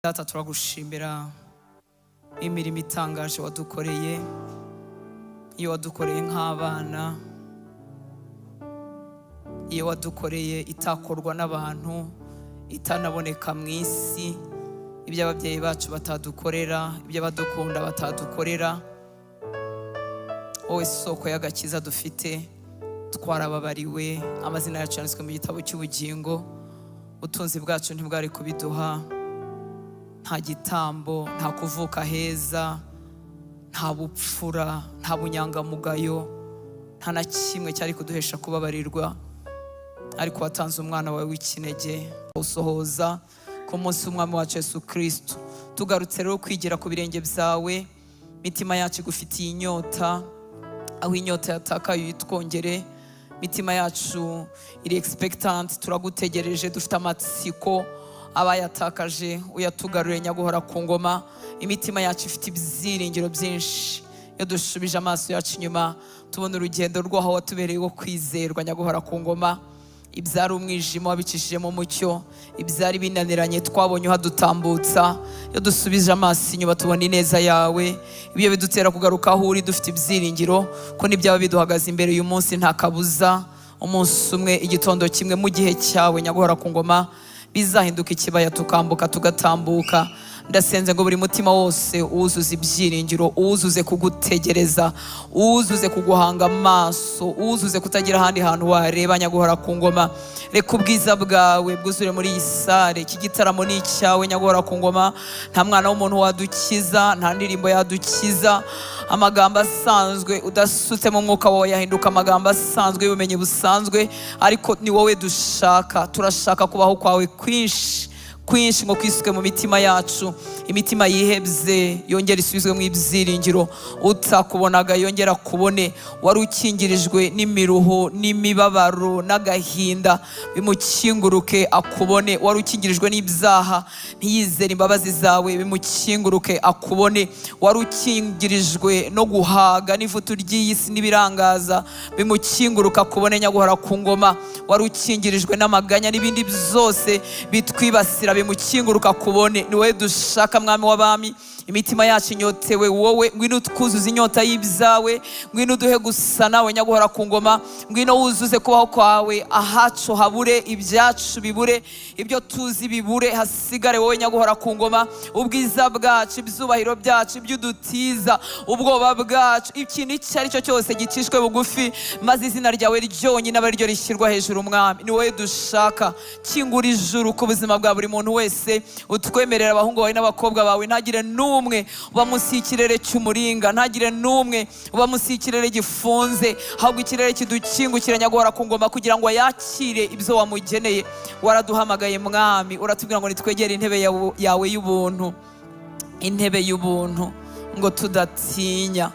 Data turagushimira imirimo itangaje wadukoreye, iyo wadukoreye nk'abana, iyo wadukoreye itakorwa n'abantu, itanaboneka mu isi, ibyo ababyeyi bacu batadukorera, ibyo abadukunda batadukorera. Wowe soko y'agakiza dufite, twarababariwe, amazina yacu yanditswe mu gitabo cy'ubugingo, ubutunzi bwacu ntibwari kubiduha. Nta gitambo, nta kuvuka heza, nta bupfura, nta bunyangamugayo, nta na kimwe cyari kuduhesha kubabarirwa, ariko watanze umwana wawe w'ikinege usohoza ku munsi w'umwami wacu Yesu Kristo. Tugarutse rero kwigira ku birenge byawe, mitima yacu igufitiye inyota, aho inyota yatakaye uyitwongere. Mitima yacu iri expectant, turagutegereje, dufite amatsiko, abayatakaje uyatugarure nyaguhora ku ngoma. Imitima yacu ifite ibyiringiro byinshi, iyo dushubije amaso yacu inyuma tubona urugendo rwaho watubereye wo kwizerwa nyaguhora ku ngoma. Ibyari umwijima wabicishije mu mucyo, ibyari binaniranye twabonye uhadutambutsa. Iyo dusubije amaso inyuma tubona ineza yawe, ibyo bidutera kugaruka aho uri dufite ibyiringiro ko n'ibyaba biduhagaze imbere uyu munsi nta kabuza, umunsi umwe igitondo kimwe mu gihe cyawe nyaguhora ku ngoma bizahinduka ikibaya tukambuka tugatambuka. Ndasenze ngo buri mutima wose uwuzuze ibyiringiro, uwuzuze kugutegereza, uwuzuze kuguhanga amaso, uwuzuze kutagira ahandi hantu wareba nyaguhora ku ngoma. Reka ubwiza bwawe bwuzure muri iyi sare, iki gitaramo ni icyawe nyaguhora ku ngoma. Nta mwana w'umuntu wadukiza, nta ndirimbo yadukiza, amagambo asanzwe udasutse mu mwuka wawe yahinduka amagambo asanzwe y'ubumenyi busanzwe, ariko ni wowe dushaka. Turashaka kubaho kwawe kwinshi ngo kwisuke mu mitima yacu, imitima yihebye yongera isubizwe mu ibyiringiro, utakubonaga yongera kubone. Wari ukingirijwe n'imiruho n'imibabaro n'agahinda, bimukinguruke akubone. Wari ukingirijwe n'ibyaha ntiyizere imbabazi zawe, bimukinguruke akubone. Wari ukingirijwe no guhaga n'ivutu ry'iyi si n'ibirangaza, bimukinguruke akubone nyaguhora ku ngoma. Wari ukingirijwe n'amaganya n'ibindi byose bitwibasira, bimukinguruka kubone. Ni wowe dushaka mwami w'abami, imitima yacu inyotewe wowe. Ngwino utwuzuze inyota y'ibyawe, ngwino uduhe gusa nawe nyaguhora ku ngoma. Ngwino wuzuze kubaho kwawe, ahacu habure, ibyacu bibure, ibyo tuzi bibure, hasigare wowe nyaguhora ku ngoma. Ubwiza bwacu, ibyubahiro byacu, ibyo udutiza, ubwoba bwacu, ikintu icyo ari cyo cyose gicishwe bugufi, maze izina ryawe ryonyine abe ryo rishyirwa hejuru mwami. Ni wowe dushaka. Kingura ijuru ku buzima bwa buri muntu wese, utwemerera abahungu bawe n'abakobwa bawe, ntagire n'umwe uba munsi y'ikirere cy'umuringa, ntagire n'umwe uba munsi y'ikirere gifunze, ahubwo ikirere kidukingukira nyaguhora ku ngoma kugira ngo yakire ibyo wamugeneye. Waraduhamagaye mwami, uratubwira ngo nitwegere intebe yawe y'ubuntu, intebe y'ubuntu, ngo tudatinya,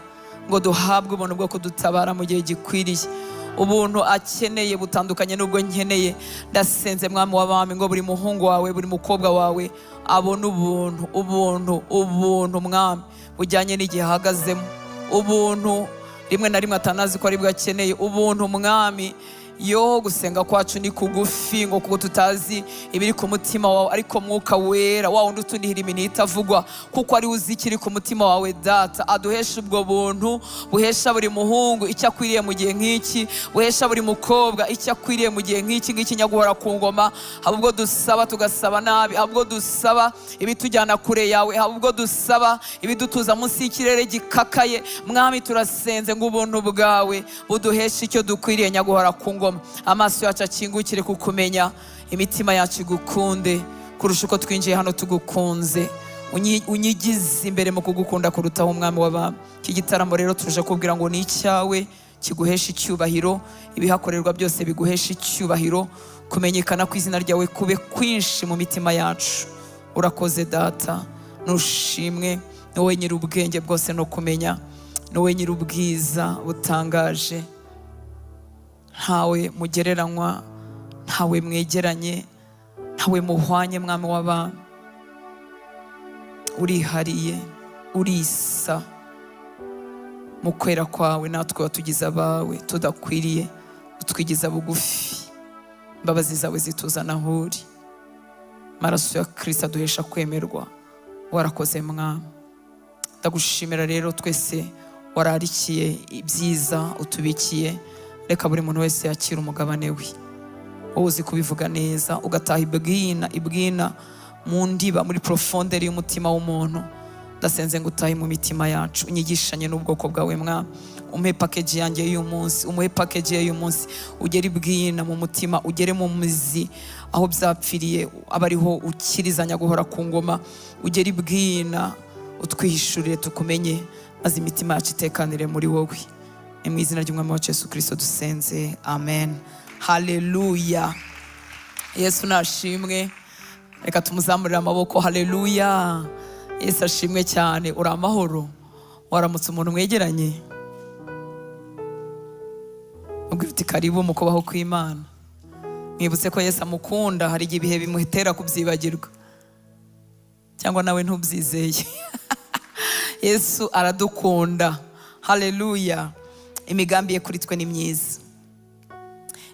ngo duhabwe ubuntu bwo kudutabara mu gihe gikwiriye. Ubuntu akeneye butandukanye n'ubwo nkeneye. Ndasenze mwami w'abami ngo buri muhungu wawe, buri mukobwa wawe abone ubuntu, ubuntu, ubuntu mwami bujyanye n'igihe ahagazemo, ubuntu rimwe na rimwe atanazi ko ari bwo akeneye. Ubuntu mwami, yo gusenga kwacu ni kugufi ngo kuko tutazi ibiri ku mutima wawe, ariko mwuka wera wa wundi utunihira iminsi itavugwa, kuko ari uzi ikiri ku mutima wawe data, aduhesha ubwo buntu buhesha buri muhungu icyo akwiriye mu gihe nk'iki, buhesha buri mukobwa icyo akwiriye mu gihe nk'iki ngiki nyaguhora ku ngoma. Haba ubwo dusaba tugasaba nabi, haba ubwo dusaba ibitujyana kure yawe, haba ubwo dusaba ibidutuza munsi y'ikirere gikakaye. Mwami turasenze ngo ubuntu bwawe buduhesha icyo dukwiriye nyaguhora ku ngoma. Amaso yacu akingukire kukumenya, imitima yacu igukunde kurusha uko twinjiye hano tugukunze. Unyigize imbere mu kugukunda kurutaho umwami w'abami. Iki gitaramo rero tuje kubwira ngo ni icyawe, kiguhesha icyubahiro, ibihakorerwa byose biguhesha icyubahiro, kumenyekana ku izina ryawe kube kwinshi mu mitima yacu. Urakoze data, nushimwe. Ni wowe nyiri ubwenge bwose no kumenya, ni wowe nyiri ubwiza butangaje, ntawe mugereranywa, ntawe mwegeranye, ntawe muhwanye mwami w'abami. Urihariye, urisa mu kwera kwawe, natwe watugize abawe tudakwiriye, utwigiza bugufi. Imbabazi zawe zituzana aho uri, maraso ya Kristo aduhesha kwemerwa. warakoze mwami. Ndagushimira rero twese wararikiye ibyiza utubikiye. Reka buri muntu wese yakira umugabane we. Wowe uzi kubivuga neza ugataha ibwina mu ndiba muri profonderi y'umutima w'umuntu. Ndasenze ngo utahe mu mitima yacu, unyigishanye n'ubwoko bwawe mwami. Umuhe package yanjye y'uyu munsi, umuhe package y'uyu munsi, ugere ibwina mu mutima, ugere mu mizi aho byapfiriye, abariho ukirizanya guhora ku ngoma. Ugere ibwina utwihishurire tukumenye, maze imitima yacu itekanire muri wowe. Ni mu izina ry'umwami wacu Yesu Kristo dusenze, amen. Haleluya. Yesu nashimwe. Reka tumuzamurire amaboko. Haleluya. Yesu ashimwe cyane. Uri amahoro? Waramutse umuntu mwegeranye? Ubwo ufite karibu mu kubaho kw'Imana. Mwibutse ko Yesu amukunda, hari igihe ibihe bimuhitera kubyibagirwa, cyangwa nawe ntubyizeye. Yesu aradukunda. Haleluya. Imigambi ye kuri twe ni myiza.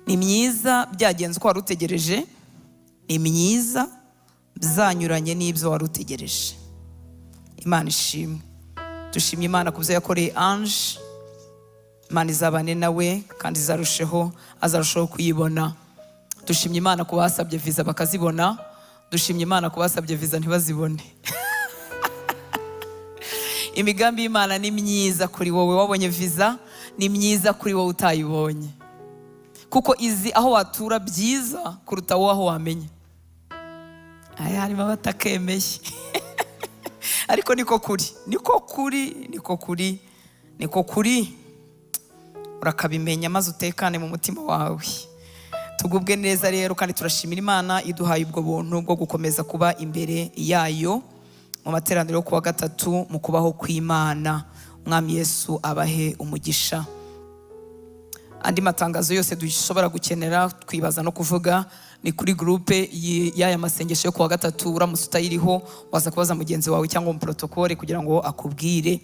Ni myiza byagenze uko wari utegereje, ni myiza byanyuranye n'ibyo wari utegereje. Imana ishimwe. Dushimye Imana ku byo yakoreye Ange. Imana izabane nawe kandi azarushaho kuyibona. Dushimye Imana ku basabye visa bakazibona. Dushimye Imana ku basabye visa ntibazibone. Imigambi y'Imana ni myiza kuri wowe wabonye visa, ni myiza kuri wowe utayibonye, kuko izi aho watura byiza kuruta wowe aho wamenye. Harimo abatakemeye. Ariko niko kuri urakabimenya maze utekane mu mutima wawe. Tugubwe neza rero kandi turashimira Imana iduhaye ubwo buntu bwo gukomeza kuba imbere yayo mu materaniro yo kuwa gatatu mu kubaho kw'Imana. Umwami Yesu abahe umugisha. Andi matangazo yose dushobora gukenera twibaza no kuvuga ni kuri groupe y'aya masengesho yo kuwa gatatu. Uramutse utayiriho waza kubaza mugenzi wawe cyangwa mu protokole kugira ngo akubwire.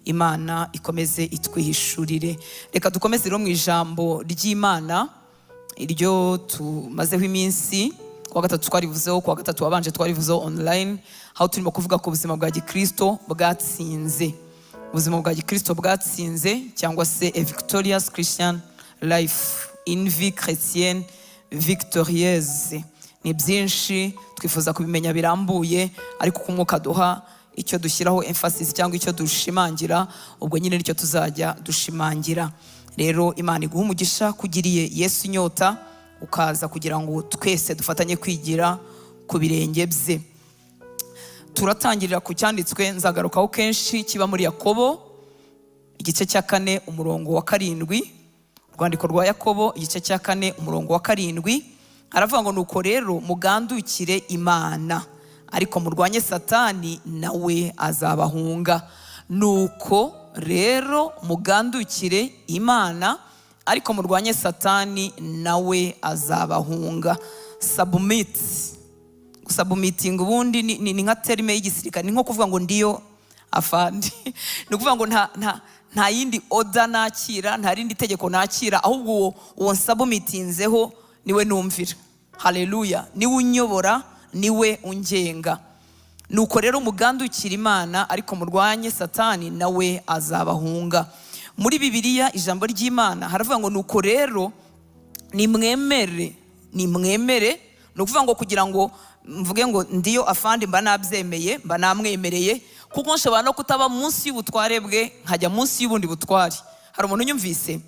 Imana ikomeze itwihishurire. Reka dukomeze rero mu ijambo ry'Imana iryo tumazeho iminsi. Kuwa gatatu twarivuzeho, kuwa gatatu wabanje twarivuzeho online, aho turimo kuvuga ku buzima bwa gikristo bwatsinze. Ubuzima bwa gikristo bwatsinze, cyangwa se a victorious Christian life, une vie chrétienne victorieuse. Ni byinshi twifuza kubimenya birambuye, ariko ku mwuka duha icyo dushyiraho emphasis cyangwa icyo dushimangira, ubwo nyine nicyo tuzajya dushimangira. Rero Imana iguha umugisha kugiriye Yesu inyota ukaza kugira ngo twese dufatanye kwigira ku birenge bye. Turatangirira ku cyanditswe nzagarukaho kenshi kiba muri Yakobo igice cya 4 umurongo wa 7. Urwandiko rwa Yakobo igice cya 4 umurongo wa 7 aravuga ngo nuko rero mugandukire Imana ariko murwanye Satani nawe azabahunga. Nuko rero mugandukire Imana ariko murwanye Satani nawe azabahunga. Submitting ubundi ni nka terme y'igisirikare, ni nko kuvuga ngo ndiyo afandi. Ni kuvuga ngo nta yindi order nakira, nta rindi tegeko nakira, ahubwo uwo submitinzeho niwe numvira. Haleluya. Niwe unyobora, niwe ungenga. Nuko rero mugandukira Imana ariko murwanye Satani nawe azabahunga. Muri Bibiliya ijambo ry'Imana haravuga ngo nuko rero nimwemere. Ni ukuvuga ngo kugira ngo mvuge ngo ndiyo afandi mba nabyemeye, mba namwemereye, kuko nshobora no kutaba munsi y'ubutware bwe nkajya munsi y'ubundi butware. Hari umuntu unyumvise?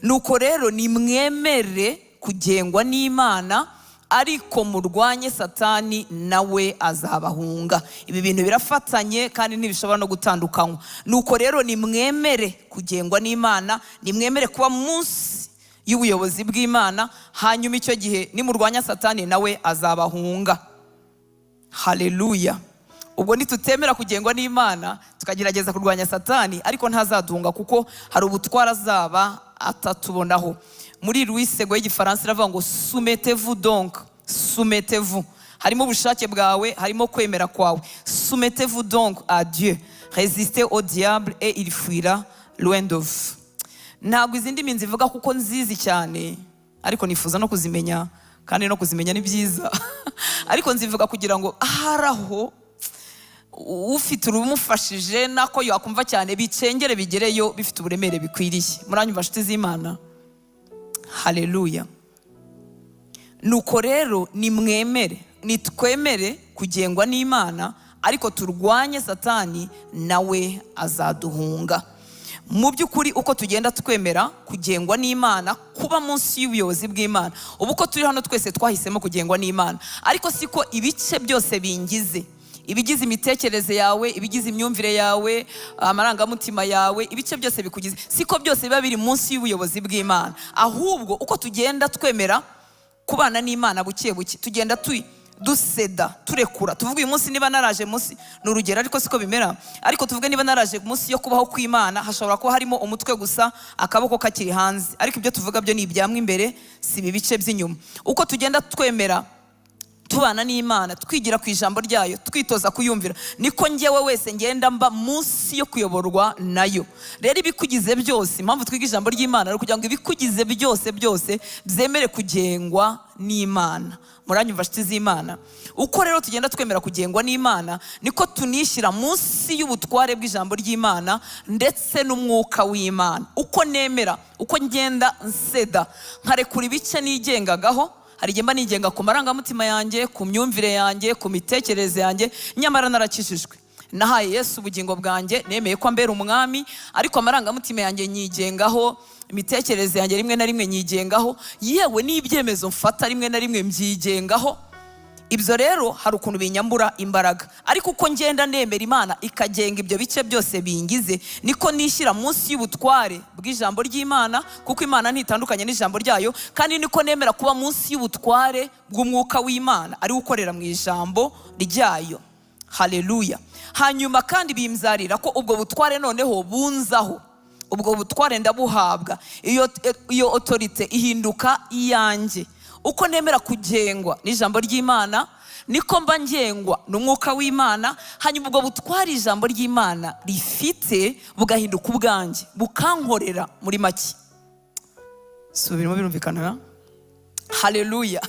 Nuko rero nimwemere kugengwa n'Imana ariko murwanye Satani nawe azabahunga. Ibi bintu birafatanye kandi ntibishobora no gutandukanywa. Nuko rero nimwemere kugengwa n'Imana, nimwemere kuba munsi y'ubuyobozi bw'Imana, hanyuma icyo gihe nimurwanya Satani nawe azabahunga. Haleluya. Ubwo nitutemera kugengwa n'Imana tukagerageza kurwanya Satani, ariko ntazaduhunga kuko hari ubutwara azaba atatubonaho. Muri Louis Sego y'igifaransa iravuga ngo soumettez-vous donc, soumettez-vous. Harimo ubushake bwawe, harimo kwemera kwawe. Soumettez-vous donc à Dieu. Résistez au diable et il fuira loin de vous. Ntabwo izindi minzi ivuga kuko nzizi cyane, ariko nifuza no kuzimenya, kandi no kuzimenya ni byiza. Ariko nzivuga kugira ngo aharaho ufite urumufashije nako yakumva cyane bicengere bigereyo bifite uburemere bikwiriye. Muranyumva nshuti z'Imana? Haleluya. Nuko rero nitwemere kugengwa n'Imana, ariko turwanye Satani nawe azaduhunga. Mu by'ukuri uko tugenda twemera kugengwa n'Imana, kuba munsi y'ubuyobozi bw'Imana, ubu ko turi hano twese twahisemo kugengwa n'Imana, ariko siko ibice byose bingize, ibigize imitekerereze yawe, ibigize imyumvire yawe, amarangamutima yawe, ibice byose bikugize, siko byose biba biri munsi y'ubuyobozi bw'Imana. Ahubwo uko tugenda twemera kubana n'Imana buke buke, tugenda duseda, turekura. Tuvuga uyu munsi niba naraje munsi, ni urugero ariko siko bimera, ariko tuvuge niba naraje munsi yo kubaho kw'Imana, hashobora kuba harimo umutwe gusa, akaboko kakiri hanze, ariko ibyo tuvuga byo ni ibyamwe imbere, si ibice by'inyuma. Uko tugenda twemera tubana n'Imana, twigira ku ijambo ryayo, twitoza kuyumvira, niko njyewe wese ngenda mba munsi yo kuyoborwa nayo. Rero ibikugize byose, impamvu twiga ijambo ry'Imana ari kugira ngo ibikugize byose byemere kugengwa n'Imana. Muranyumva nshuti z'Imana? Uko rero tugenda twemera kugengwa n'Imana, niko tunishyira munsi y'ubutware bw'ijambo ry'Imana ndetse n'umwuka w'Imana. Uko nemera, uko ngenda nseda, nkarekura ibice nigengagaho. Hari igihe mba nigenga ku marangamutima yanjye, ku myumvire yanjye, ku mitekerereze yanjye, nyamara narakijijwe. Nahaye Yesu ubugingo bwanjye, nemeye ko ambera umwami, ariko amarangamutima yanjye nyigengaho, imitekerereze yanjye rimwe na rimwe nyigengaho, yewe n'ibyemezo mfata rimwe na rimwe mbyigengaho. Ibyo rero hari ukuntu binyambura imbaraga, ariko uko ngenda nemera Imana ikagenga ibyo bice byose bingize, niko nishyira munsi y'ubutware bw'ijambo ry'Imana, kuko Imana ntitandukanye n'ijambo ryayo, kandi niko nemera kuba munsi y'ubutware bw'umwuka w'Imana ari ukorera mu ijambo ryayo. Haleluya. Hanyuma kandi bimzarira ko ubwo butware noneho bunzaho, ubwo butware ndabuhabwa, iyo autorite ihinduka iyanjye. Uko nemera kugengwa n'ijambo ry'Imana, niko mba ngengwa n'umwuka w'Imana. Hanyuma ubwo butware ijambo ry'Imana rifite bugahinduka ubwanjye, bukankorera muri make. Subirimo birumvikana? Haleluya.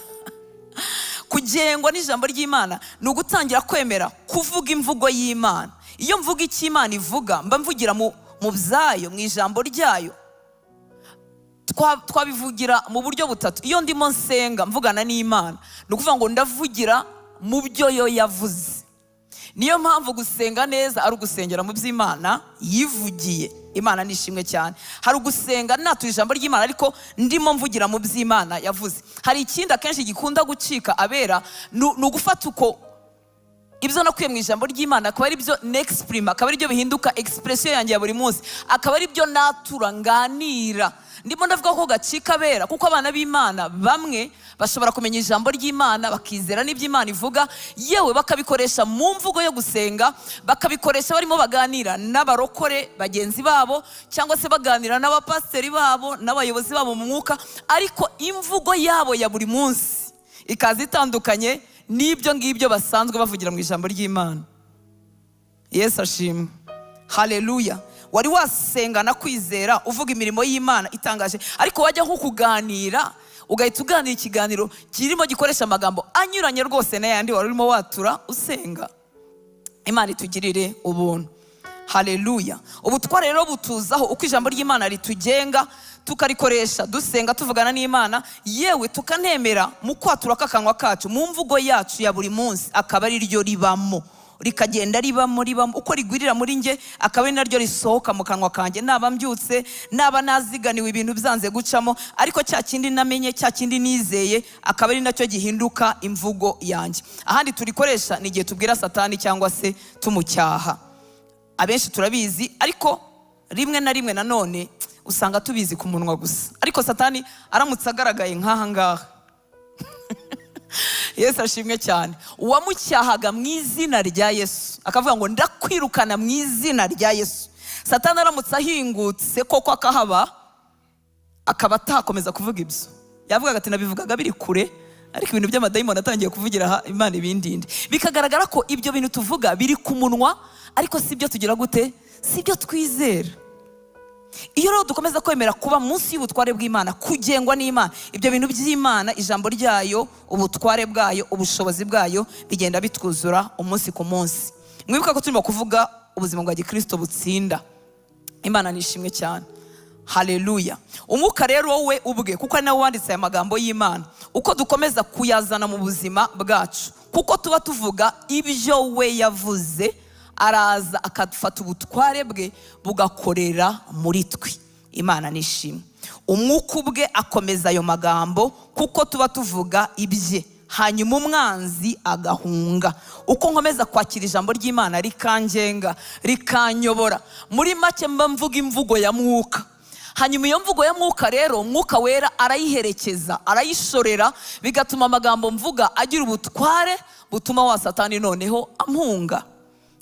Kugengwa n'ijambo ry'Imana ni ugutangira kwemera kuvuga imvugo y'Imana. Iyo mvuga icyo Imana ivuga, mba mvugira mu byayo, mu ijambo ryayo. Twabivugira mu buryo butatu. Iyo ndimo nsenga mvugana n'Imana, ni ukuvuga ngo ndavugira mu byo yo yavuze. Niyo mpamvu gusenga neza ari ugusengera mu by'Imana yivugiye. Imana nishimwe cyane. Hari ugusenga natuye ijambo ry'Imana ariko ndimo mvugira mu by'Imana yavuze. Hari ikindi akenshi gikunda gucika abera, ni ugufata uko ibyo nakuye mu ijambo ry'Imana akaba ari byo n'exprime, akaba ari byo bihinduka expression yanjye ya buri munsi, akaba ari byo natura nganira. Ndimo ndavuga ko gacika abera, kuko abana b'Imana bamwe bashobora kumenya ijambo ry'Imana, bakizera n'ibyo Imana ivuga, yewe bakabikoresha mu mvugo yo gusenga, bakabikoresha barimo baganira n'abarokore bagenzi babo, cyangwa se baganira n'abapasiteri babo n'abayobozi babo mu mwuka, ariko imvugo yabo ya buri munsi ikaza itandukanye n'ibyo ngibyo basanzwe bavugira mu ijambo ry'Imana. Yesu ashimwe. Haleluya. Wari wasengana kwizera uvuga imirimo y'Imana itangaje, ariko wajya nko kuganira ugahita uganira ikiganiro kirimo gikoresha amagambo anyuranye rwose n'ayandi wari urimo watura usenga. Imana itugirire ubuntu. Haleluya. Ubutware rero butuzaho uko ijambo ry'Imana ritugenga, tukarikoresha dusenga tuvugana n'Imana, yewe tukanemera mu kwatura k'akanwa kacu, mu mvugo yacu ya buri munsi akaba ari ryo ribamo, rikagenda ribamo uko rigwirira muri nge, akaba ari naryo risohoka mu kanwa kanjye. Naba mbyutse, naba naziganiwe ibintu byanze gucamo, ariko cya kindi namenye, cya kindi nizeye, akaba ari nacyo gihinduka imvugo yanjye. Ahandi turikoresha ni igihe tubwira Satani cyangwa se tumucyaha. Abenshi turabizi, ariko rimwe na rimwe nanone usanga tubizi ku munwa gusa, ariko Satani aramutse agaragaye nk'aha ngaha Yesu ashimwe cyane. Uwamucyahaga mu izina rya Yesu akavuga ngo ndakwirukana mu izina rya Yesu, Satani aramutse ahingutse koko akahaba, akaba atakomeza kuvuga ibyo. Yavugaga ati nabivugaga biri kure, ariko ibintu by'amadayimoni atangiye kuvugira Imana ibindinde. Bikagaragara ko ibyo bintu tuvuga biri ku munwa, ariko si byo tugira gute, si byo twizera. Iyo rero dukomeza kwemera kuba munsi y'ubutware bw'Imana, kugengwa n'Imana, ibyo bintu by'Imana, ijambo ryayo, ubutware bwayo, ubushobozi bwayo bigenda bitwuzura umunsi ku munsi. mwibuka ko turimo kuvuga ubuzima bwa gikristo butsinda. Imana nishimwe cyane. Haleluya. Umwuka rero wowe ubwe, kuko ari nawe wanditse aya magambo y'Imana, uko dukomeza kuyazana mu buzima bwacu, kuko tuba tuvuga ibyo we yavuze, araza akadufata ubutware bwe bugakorera muri twe. Imana nishimwe. Umwuka ubwe akomeza ayo magambo kuko tuba tuvuga ibye, hanyuma umwanzi agahunga. Uko nkomeza kwakira ijambo ry'Imana rikangenga, rikanyobora, muri make mba mvuga imvugo ya mwuka. Hanyuma iyo mvugo ya mwuka rero, Mwuka Wera arayiherekeza, arayishorera, bigatuma amagambo mvuga agira ubutware butuma wa Satani noneho ampunga.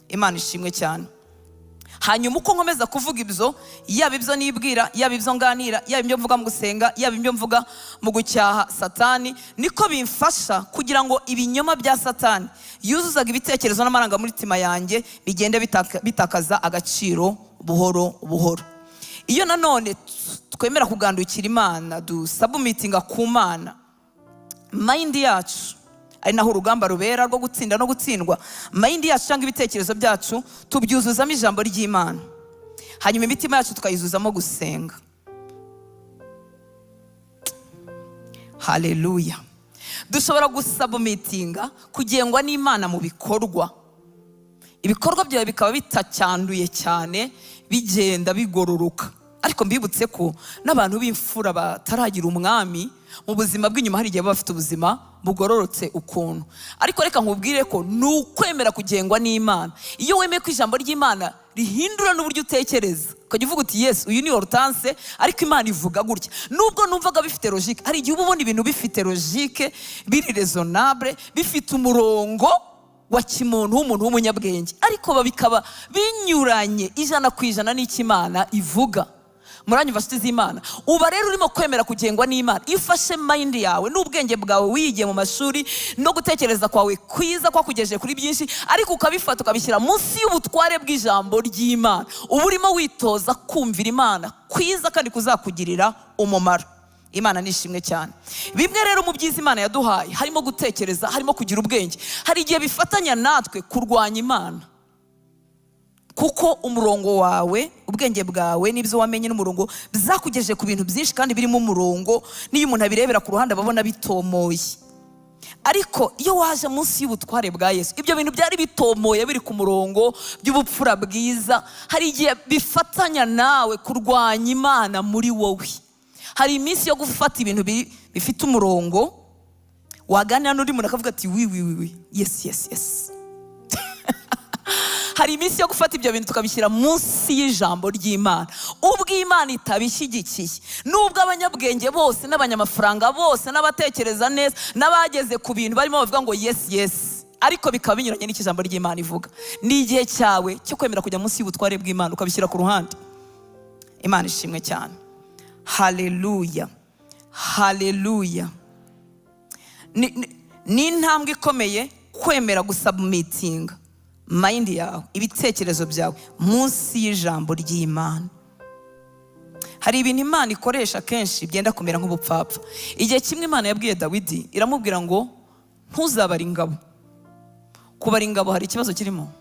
Imana ishimwe cyane. Hanyuma uko nkomeza kuvuga ibyo, yaba ibyo nibwira, yaba ibyo nganira, yaba ibyo mvuga mu gusenga, yaba ibyo mvuga mu gucyaha Satani, niko bimfasha kugira ngo ibinyoma bya Satani yuzuzaga ibitekerezo n'amarangamutima yanjye bigende bitakaza agaciro buhoro buhoro. Iyo nanone twemera kugandukira Imana, dusabumitinga ku Mana, mind yacu ari naho urugamba rubera rwo gutsinda no gutsindwa. Mind yacu cyangwa ibitekerezo byacu tubyuzuzamo ijambo ry'Imana, hanyuma imitima yacu tukayizuzamo gusenga. Haleluya. Dushobora gusabumitinga kugengwa n'Imana mu bikorwa. Ibikorwa byawe bikaba bitacyanduye cyane, bigenda bigororoka. Ariko mbibutse ko n'abantu b'imfura bataragira umwami mu buzima bw'inyuma hari igihe baba bafite ubuzima bugororotse ukuntu. Ariko reka nkubwire ko nukwemera kugengwa n'Imana. Iyo wemeye ko ijambo ry'Imana rihindura n'uburyo utekereza, ukajya uvuga uti yes, uyu ni Hortense, ariko Imana ivuga gutya. Nubwo numvaga bifite logique, hari igihe uba ubona ibintu bifite logique, biri raisonnable, bifite umurongo wa kimuntu w'umuntu w'umunyabwenge, ariko bikaba binyuranye 100% n'icyo Imana ivuga. Muranyumva nshuti z'Imana? Uba rero urimo kwemera kugengwa n'Imana. Ifashe mind yawe n'ubwenge bwawe wigiye mu mashuri no gutekereza kwawe kwiza kwakugejeje kuri byinshi, ariko ukabifata ukabishyira munsi y'ubutware bw'ijambo ry'Imana. Uba urimo witoza kumvira Imana kwiza kandi kuzakugirira umumaro. Imana nishimwe cyane. Bimwe rero mu byiza Imana yaduhaye harimo gutekereza, harimo kugira ubwenge. Hari igihe bifatanya natwe kurwanya Imana, kuko umurongo wawe, ubwenge bwawe n'ibyo wamenye n'umurongo bizakugejeje ku bintu byinshi kandi birimo umurongo. Niyo umuntu abirebera ku ruhande ababona bitomoye, ariko iyo waje munsi y'ubutware bwa Yesu, ibyo bintu byari bitomoye biri ku murongo by'ubupfura bwiza, hari igihe bifatanya nawe kurwanya Imana muri wowe. Hari iminsi yo gufata ibintu bifite umurongo, waganira n'undi muntu akavuga ati wi yes. Hari iminsi yo gufata ibyo bintu tukabishyira munsi y'ijambo ry'Imana. Ubwo Imana itabishyigikiye, nubwo abanyabwenge bose n'abanyamafaranga bose n'abatekereza neza n'abageze ku bintu barimo bavuga ngo yes, ariko bikaba binyuranye n'icyo ijambo ry'Imana ivuga, ni igihe cyawe cyo kwemera kujya munsi y'ubutware bw'Imana ukabishyira ku ruhande. Imana ishimwe cyane. Haleluya. Ni intambwe ikomeye kwemera gusabumitinga mind yawe, ibitekerezo byawe munsi y'ijambo ry'Imana. Hari ibintu Imana ikoresha kenshi byenda kumera nk'ubupfapfa. Igihe kimwe Imana yabwiye Dawidi, iramubwira ngo ntuzabare ingabo. Kubara ingabo hari ikibazo kirimo.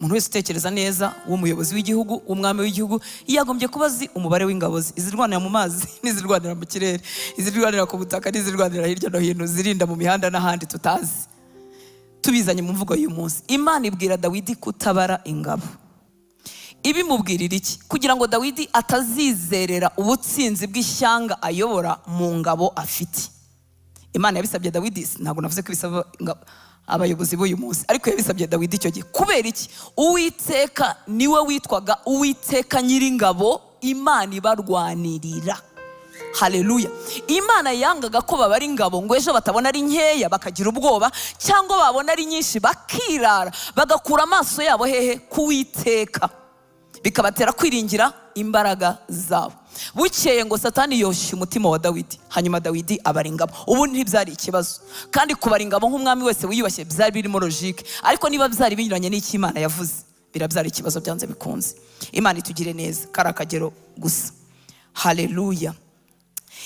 Umuntu wese utekereza neza, w'umuyobozi w'igihugu, umwami w'igihugu, yagombye kuba azi umubare w'ingabo ze, izirwanira mu mazi n'izirwanira mu kirere, izirwanira ku butaka n'izirwanira hirya no hino, zirinda mu mihanda n'ahandi tutazi. Tubizanye mu mvugo y'uyu munsi, Imana ibwira Dawidi kutabara ingabo. Ibimubwirira iki? Kugira ngo Dawidi atazizerera ubutsinzi bw'ishyanga ayobora mu ngabo afite. Imana yabisabye Dawidi, ntabwo navuze ko bisaba abayobozi b'uyu munsi, ariko yabisabye Dawidi icyo gihe. Kubera iki? Uwiteka niwe witwaga Uwiteka Nyiringabo, Imana ibarwanirira. Haleluya. Imana yangaga ko babara ingabo ngo ejo batabona ari nkeya bakagira ubwoba, cyangwa babona ari nyinshi bakirara bagakura amaso yabo hehe? Kuwiteka, bikabatera kwiringira imbaraga zabo. Bukeye ngo Satani yoshya umutima wa Dawidi, hanyuma Dawidi abara ingabo. Ubu ntibyari ikibazo, kandi kubara ingabo nk'umwami wese wiyubashye byari birimo logique, ariko niba byari binyuranye n'icyo Imana yavuze, birabyara ikibazo byanze bikunze. Imana itugire neza, kari akagero gusa. Haleluya.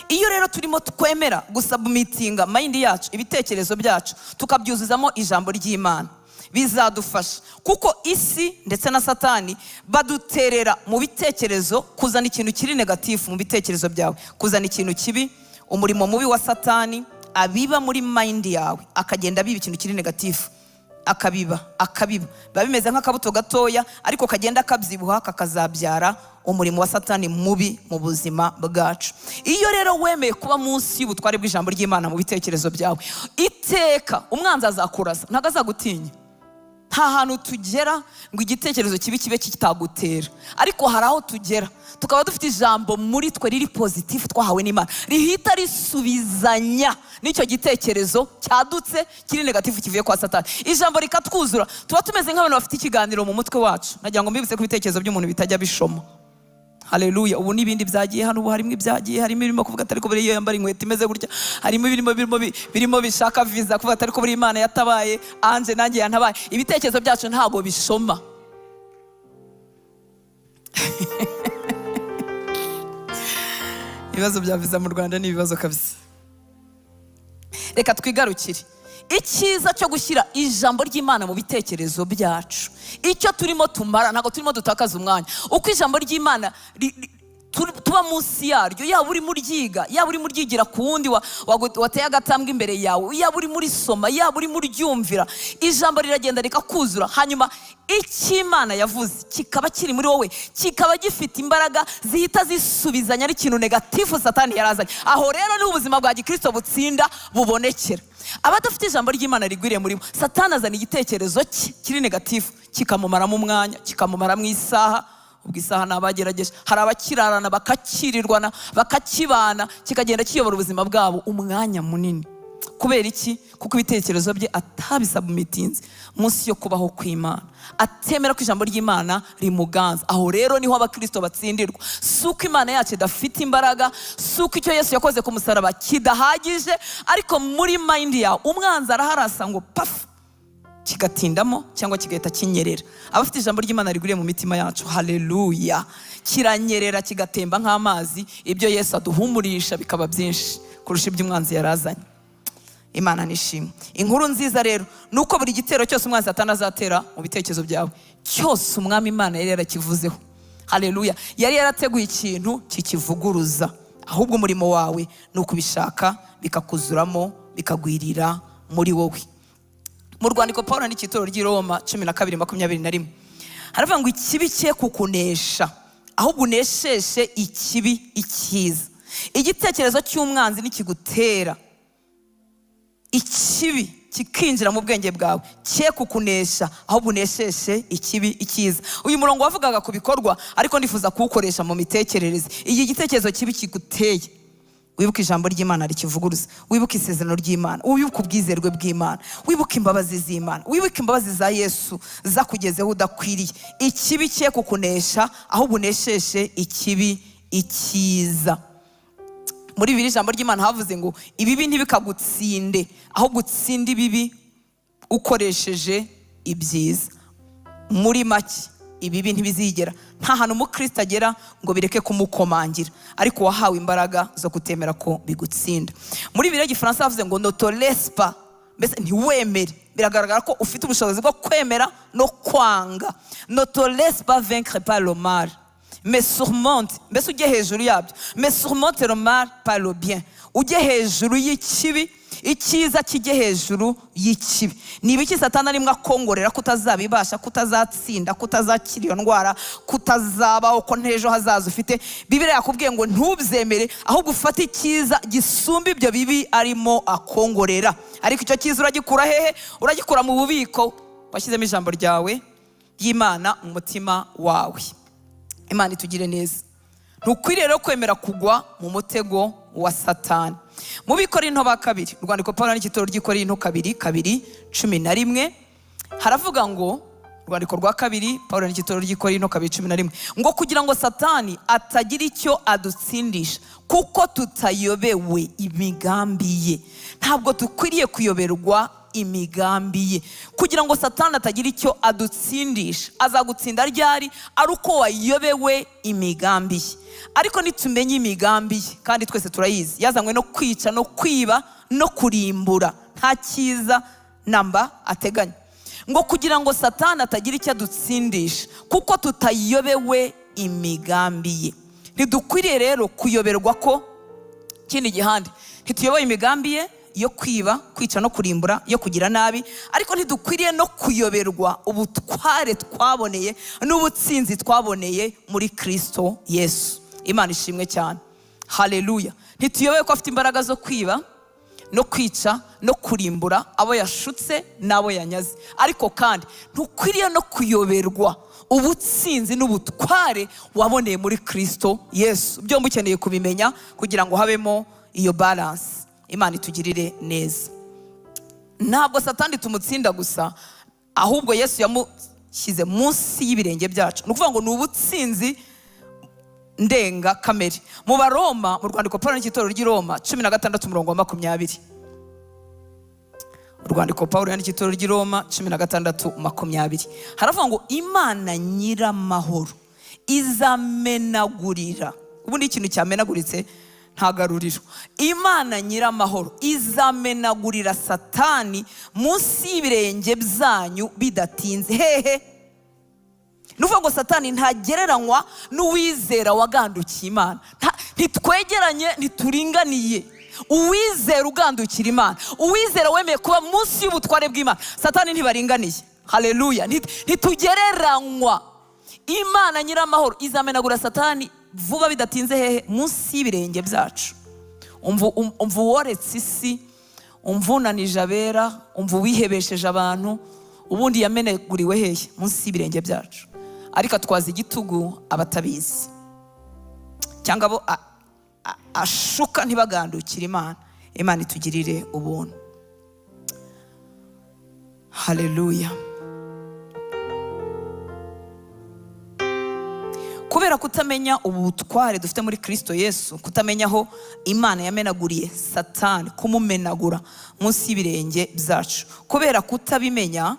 Iyo rero turimo twemera gusabumitinga mind yacu, ibitekerezo byacu, tukabyuzuzamo ijambo ry'Imana, bizadufasha, kuko isi ndetse na Satani baduterera mu bitekerezo kuzana ikintu kiri negatifu mu bitekerezo byawe, kuzana ikintu kibi. Umurimo mubi wa Satani abiba muri mind yawe, akagenda abiba ikintu kiri negatifu, akabiba biba bimeze nk'akabuto gatoya, ariko kagenda kabyibuha kakazabyara umurimo wa Satani mubi mu buzima bwacu. Iyo rero wemeye kuba munsi y'ubutware bw'ijambo ry'Imana mu bitekerezo byawe, iteka umwanzi azakurasa, ntago azagutinya. Nta hantu tugera ngo igitekerezo kibi kibe kitagutera, ariko hari aho tugera tukaba dufite ijambo muri twe riri positif twahawe n'Imana, rihita risubizanya n'icyo gitekerezo cyadutse kiri negatifu kivuye kwa Satani. Ijambo rikatwuzura, tuba tumeze nk'abantu bafite ikiganiro mu mutwe wacu. Nagira ngo mbibutse ko ibitekerezo by'umuntu bitajya bishoma. Haleluya. Ubu n'ibindi byagiye hano, ubu harimo ibyagiye, harimo birimo kuvuga atari ko buri iyo yambara inkweto imeze gutya, harimo birimo bishaka visa kuvuga atari ko buri Imana yatabaye anje nanjye yantabaye. Ibitekerezo byacu ntago bishoma. Ibibazo bya visa mu Rwanda ni ibibazo kabisa. Reka twigarukire. Icyiza cyo gushyira ijambo ry'Imana mu bitekerezo byacu, icyo turimo tumara, ntago turimo dutakaza umwanya. Uko ijambo ry'Imana tuba munsi yaryo, yaba uri muri ryiga, yaba uri muri ryigira ku wundi wateye agatambwe imbere yawe, yaba uri muri soma, yaba uri muri ryumvira, ijambo riragenda rikakuzura. Hanyuma icyo Imana yavuze kikaba kiri muri wowe, kikaba gifite imbaraga zihita zisubizanya n'ikintu negatifu Satani yarazanye. Aho rero ni ubuzima bwa gikristo butsinda bubonekera. Abadafite ijambo ry'Imana rigwiriye muri bo, Satani azana igitekerezo kiri negatifu, kikamumaramo umwanya, kikamumaramo isaha. Ubwo isaha nabagerageje, hari abakirarana bakakirirwana bakakibana, kikagenda kiyobora ubuzima bwabo umwanya munini. Kubera iki? Kuko ibitekerezo bye atabisubmitinze munsi yo kubaho kw'Imana, atemera ko ijambo ry'Imana rimuganza. Aho rero niho abakristo batsindirwa. Suko Imana yacu idafite imbaraga, suko icyo Yesu yakoze ku musaraba kidahagije, ariko muri mind yawe umwanzi araharasa ngo pafu, kigatindamo cyangwa kigahita kinyerera. Abafite ijambo ry'Imana riguriye mu mitima yacu, haleluya, kiranyerera kigatemba nk'amazi. Ibyo Yesu aduhumurisha bikaba byinshi kurusha ibyo umwanzi yarazanye. Imana nishimwe. Inkuru nziza rero nuko buri gitero cyose umwanzi Satani azatera mu bitekerezo byawe, cyose umwami Imana yari yarakivuzeho. Haleluya. Yari yarateguye ikintu kikivuguruza. Ahubwo umurimo wawe ni ukubishaka bikakuzuramo, bikagwirira muri wowe. Mu rwandiko Pawulo n'ikitoro ry'i Roma 12:21 haravuga ngo ikibi cye kukunesha, ahubwo unesheshe ikibi icyiza. Igitekerezo cy'umwanzi nikigutera ikibi kikinjira mu bwenge bwawe, cye kukunesha, ahubwo unesheshe ikibi icyiza. Uyu murongo wavugaga ku bikorwa, ariko ndifuza kuwukoresha mu mitekerereze. Iyi gitekerezo kibi kiguteye, wibuke ijambo ry'Imana rikivuguruza, wibuke isezerano ry'Imana, wibuke ubwizerwe bw'Imana, wibuke imbabazi z'Imana, wibuke imbabazi za Yesu zakugezeho udakwiriye. Ikibi cye kukunesha, ahubwo unesheshe ikibi icyiza. Muri bibiri ijambo ry'Imana havuze ngo ibibi ntibikagutsinde, ahubwo utsinde ibibi ukoresheje ibyiza. Muri make ibibi ntibizigera, nta hantu umukristo agera ngo bireke kumukomangira, ariko wahawe imbaraga zo kutemera ko bigutsinda. Muri bibiri y'Igifaransa havuze ngo ne te laisse pas, mbese ntiwemere. Biragaragara ko ufite ubushobozi bwo kwemera no kwanga. Ne te laisse pas vaincre par le mal, mais surmonte, mbese ujye hejuru yabyo, mais surmonte le mal par le bien. Ujye hejuru y'ikibi, icyiza kijye hejuru y'ikibi. Ni ibiki Satani arimo akongorera kutazabibasha, kutazatsinda, kutazakira iyo ndwara, kutazabaho ko ntejo hazaza ufite? Bibiliya yakubwiye ngo ntubyemere, ahubwo ufate icyiza gisumba ibyo bibi arimo akongorera. Ariko icyo cyiza uragikura hehe? Uragikura mu bubiko washyizemo ijambo ryawe y'Imana mu mutima wawe. Imana itugire neza. Ntukwiriye rero kwemera kugwa mu mutego wa Satani. Mu Bikorinto ba kabiri, urwandiko Pawulo n'ikitoro ry'Ikorinto 2:11 haravuga ngo, urwandiko rwa kabiri Pawulo n'ikitoro ry'Ikorinto 2:11 ngo kugira ngo Satani atagira icyo adutsindisha, kuko tutayobewe imigambi ye. Ntabwo dukwiriye kuyoberwa imigambi ye. Kugira ngo Satani atagira icyo adutsindisha, azagutsinda ryari? Ari uko wayobewe imigambi ye. Ariko nitumenye imigambi ye, kandi twese turayizi, yazanywe no kwica no kwiba no kurimbura, nta cyiza namba ateganya. ngo kugira ngo Satani atagira icyo adutsindisha, kuko tutayobewe imigambi ye. Ntidukwiriye rero kuyoberwa ko kindi gihande ntituyoboye imigambi ye yo kwiba, kwica no kurimbura, yo kugira nabi, ariko ntidukwiriye no kuyoberwa ubutware twaboneye n'ubutsinzi twaboneye muri Kristo Yesu. Imana ishimwe cyane. Haleluya. Ntituyobewe ko afite imbaraga zo kwiba no kwica no kurimbura abo yashutse n'abo yanyaze, ariko kandi ntukwiriye no kuyoberwa ubutsinzi n'ubutware waboneye muri Kristo Yesu. Byombi ukeneye kubimenya kugira ngo habemo iyo balance. Imana itugirire neza. Ntabwo Satani tumutsinda gusa, ahubwo Yesu yamushyize munsi y'ibirenge byacu. Ni ukuvuga ngo ni ubutsinzi ndenga kamere. Mu Baroma, mu rwandiko Pawulo n'itorero ry'i Roma 16:20, urwandiko Pawulo yandikiye itorero ry'i Roma 16:20, haravuga ngo Imana nyiramahoro izamenagurira. Ubundi ikintu cyamenaguritse ntagaruriro. Imana nyiramahoro izamenagurira Satani munsi y'ibirenge byanyu bidatinze. Hehe. Nuvuga ngo Satani ntagereranywa n'uwizera wagandukiye Imana. Ntitwegeranye, ntituringaniye. Uwizera ugandukira Imana, uwizera wemeye kuba munsi y'ubutware bw'Imana, Satani ntibaringaniye. Haleluya. Ntitugereranywa. Imana nyiramahoro izamenagura Satani vuba bidatinze. Hehe. Munsi y'ibirenge byacu. Umva uworetse isi, umva unanije abera, umva uwihebesheje abantu, ubundi yamenaguriwe hehe? Munsi y'ibirenge byacu. Ariko atwaza igitugu abatabizi, cyangwa abo ashuka ntibagandukira Imana. Imana itugirire ubuntu. Haleluya. Kubera kutamenya ubutware dufite muri Kristo Yesu, kutamenya aho Imana yamenaguriye Satani, kumumenagura munsi y'ibirenge byacu, kubera kutabimenya,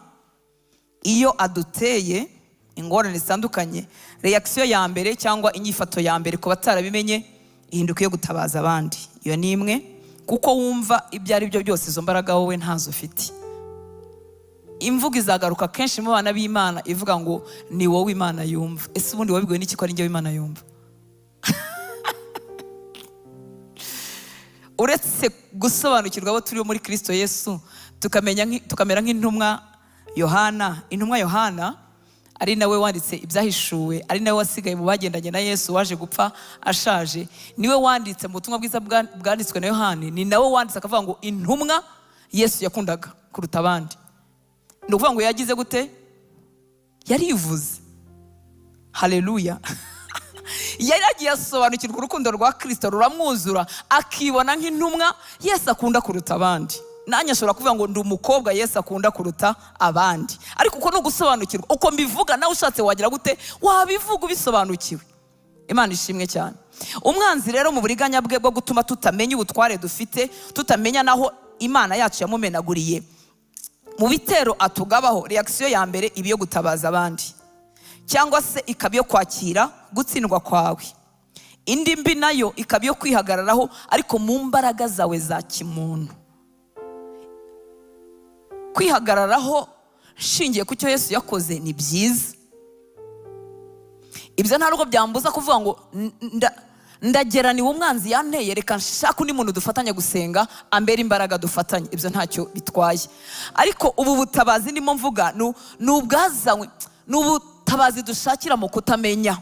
iyo aduteye ingorane zitandukanye, reaction ya mbere cyangwa inyifato ya mbere ku batarabimenye ihinduka yo gutabaza abandi. Iyo ni imwe, kuko wumva ibyo ari byo byose izo mbaraga wowe ntazo ufite. Imvugo izagaruka kenshi mu bana b'Imana ivuga ngo ni wowe Imana yumva. Ese ubundi wabibwiwe n'iki ko ari njye Imana yumva? Uretse gusobanukirwa abo turiho muri Kristo Yesu, tukamera nk'intumwa Yohana. Intumwa Yohana ari nawe wanditse ibyahishuwe, ari nawe wasigaye mu bagendanye na Yesu, waje gupfa ashaje. Niwe wanditse mu butumwa bwiza bwanditswe na Yohani, ni nawe wanditse akavuga ngo intumwa Yesu yakundaga kuruta abandi. Ni ukuvuga ngo yagize gute? Yarivuze. Haleluya. Yari agiye asobanukirwa urukundo rwa Kristo, ruramwuzura, akibona nk'intumwa Yesu akunda kuruta abandi. Nanjye ashobora kuvuga ngo ndi umukobwa Yesu akunda kuruta abandi, ariko uko no gusobanukirwa uko mbivuga, nawe ushatse wagira gute? Wabivuga ubisobanukiwe. Imana ishimwe cyane. Umwanzi rero mu buriganya bwe bwo gutuma tutamenya ubutware dufite, tutamenya naho Imana yacu yamumenaguriye, mu bitero atugabaho, reaction ya mbere ibi yo gutabaza abandi, cyangwa se ikaba yo kwakira gutsindwa kwawe. Indi mbi nayo ikaba yo kwihagararaho ariko mu mbaraga zawe za kimuntu. Kwihagararaho shingiye ku cyo Yesu yakoze ni byiza. Ibyo ntabwo byambuza kuvuga ngo ndageraniwe umwanzi yanteye, reka nshaka undi muntu dufatanya gusenga ambera imbaraga dufatanye. Ibyo ntacyo bitwaye. Ariko ubu butabazi ndimo mvuga ni ubwazanywe, ni ubutabazi dushakira mu kutamenya.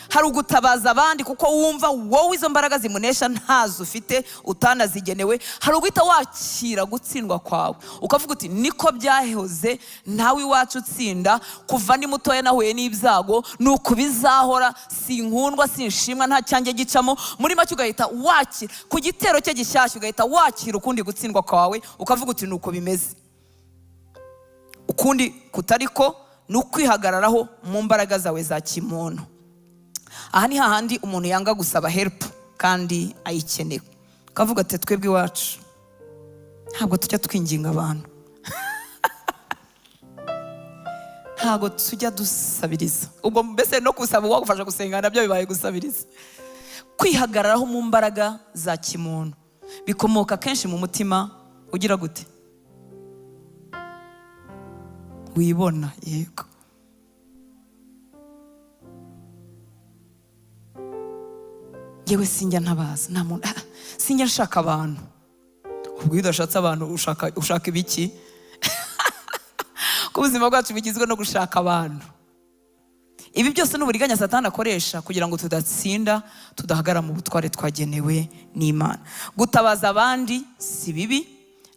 Hari ugutabaza abandi kuko wumva wowe izo mbaraga zimunesha ntazo ufite, utanazigenewe. Hari uguhita wakira gutsindwa kwawe, ukavuga uti niko byahoze, ntawe iwacu utsinda, kuva ni mutoya nahuye n'ibyago, nuko bizahora, sinkundwa sinshimwa, nta cyanjye gicamo. Muri make ugahita wakira ku gitero cye gishyashya, ugahita wakira ukundi gutsindwa kwawe, ukavuga uti nuko bimeze. Ukundi kutariko ni ukwihagararaho mu mbaraga zawe za kimuntu. Aha ni hahandi umuntu yanga gusaba help kandi ayikeneye, kavuga ati twebwe iwacu ntabwo tujya twinginga abantu. Ntabwo tujya dusabiriza. Ubwo mbese no kusaba uwagufasha gusenga nabyo bibaye gusabiriza. Kwihagararaho mu mbaraga za kimuntu bikomoka kenshi mu mutima ugira gute? wibona. Yego, yewe sinjya ntabaza, nta muntu, sinjya nshaka abantu. Ubwo iyo udashatse abantu ushaka ibiki? Ko ubuzima bwacu bugizwe no gushaka abantu. Ibi byose n'uburiganya Satani akoresha kugira ngo tudatsinda, tudahagara mu butware twagenewe n'Imana. Gutabaza abandi si bibi,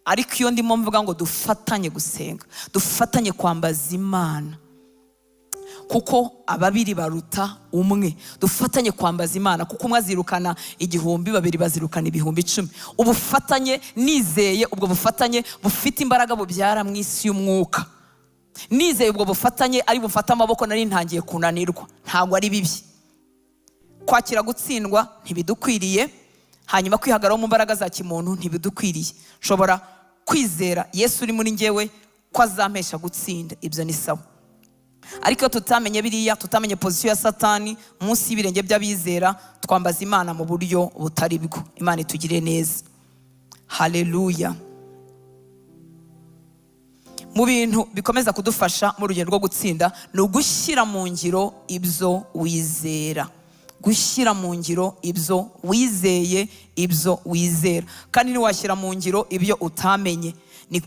ariko iyo ndimo mvuga ngo dufatanye gusenga, dufatanye kwambaza Imana, kuko ababiri baruta umwe. Dufatanye kwambaza Imana, kuko umwe azirukana 1000, babiri bazirukana 10,000. Ubufatanye, nizeye ubwo bufatanye bufite imbaraga bubyara mu isi y'umwuka. Nizeye ubwo bufatanye ari bufata amaboko nari ntangiye kunanirwa. Ntabwo ari bibi. Kwakira gutsindwa ntibidukwiriye, hanyuma kwihagaraho mu mbaraga za kimuntu ntibidukwiriye. Nshobora kwizera Yesu uri muri njyewe ko azampesha gutsinda, ibyo ni sawa. Ariko iyo tutamenye biriya, tutamenye pozisiyo ya Satani munsi y'ibirenge by'abizera, twambaza Imana mu buryo butari bwo. Imana itugire neza. Haleluya. Mu bintu bikomeza kudufasha mu rugendo rwo gutsinda ni ugushyira mu ngiro ibyo wizera. Gushyira mu ngiro ibyo wizeye, ibyo wizera. Kandi ntiwashyira mu ngiro ibyo utamenye.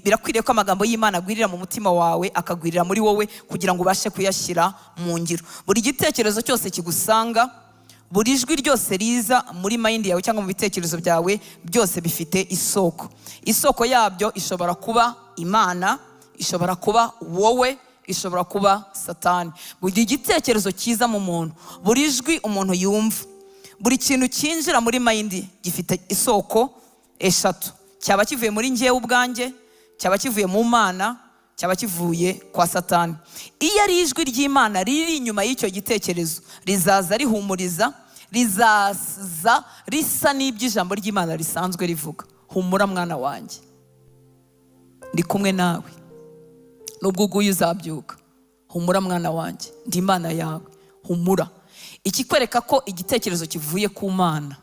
Birakwiriye ko amagambo y'Imana agwirira mu mutima wawe, akagwirira muri wowe, kugira ngo ubashe kuyashyira mu ngiro. Buri gitekerezo cyose kigusanga, buri jwi ryose riza muri mind yawe cyangwa mu bitekerezo byawe, byose bifite isoko. Isoko yabyo ishobora kuba Imana, ishobora kuba wowe, ishobora kuba Satani. Buri gitekerezo kiza mu muntu, buri jwi umuntu yumva, buri kintu cyinjira muri mind gifite isoko eshatu. Cyaba kivuye muri njyewe ubwanjye, cyaba kivuye mu Mana, cyaba kivuye kwa Satani. Iyo ari ijwi ry'Imana riri inyuma y'icyo gitekerezo, rizaza rihumuriza, rizaza risa n'iby'ijambo ry'Imana risanzwe rivuga. Humura mwana wanjye, ndi kumwe nawe. Nubwo uguye uzabyuka. Humura mwana wanjye, ndi Imana yawe. Humura. Ikikwereka ko igitekerezo kivuye ku Mana,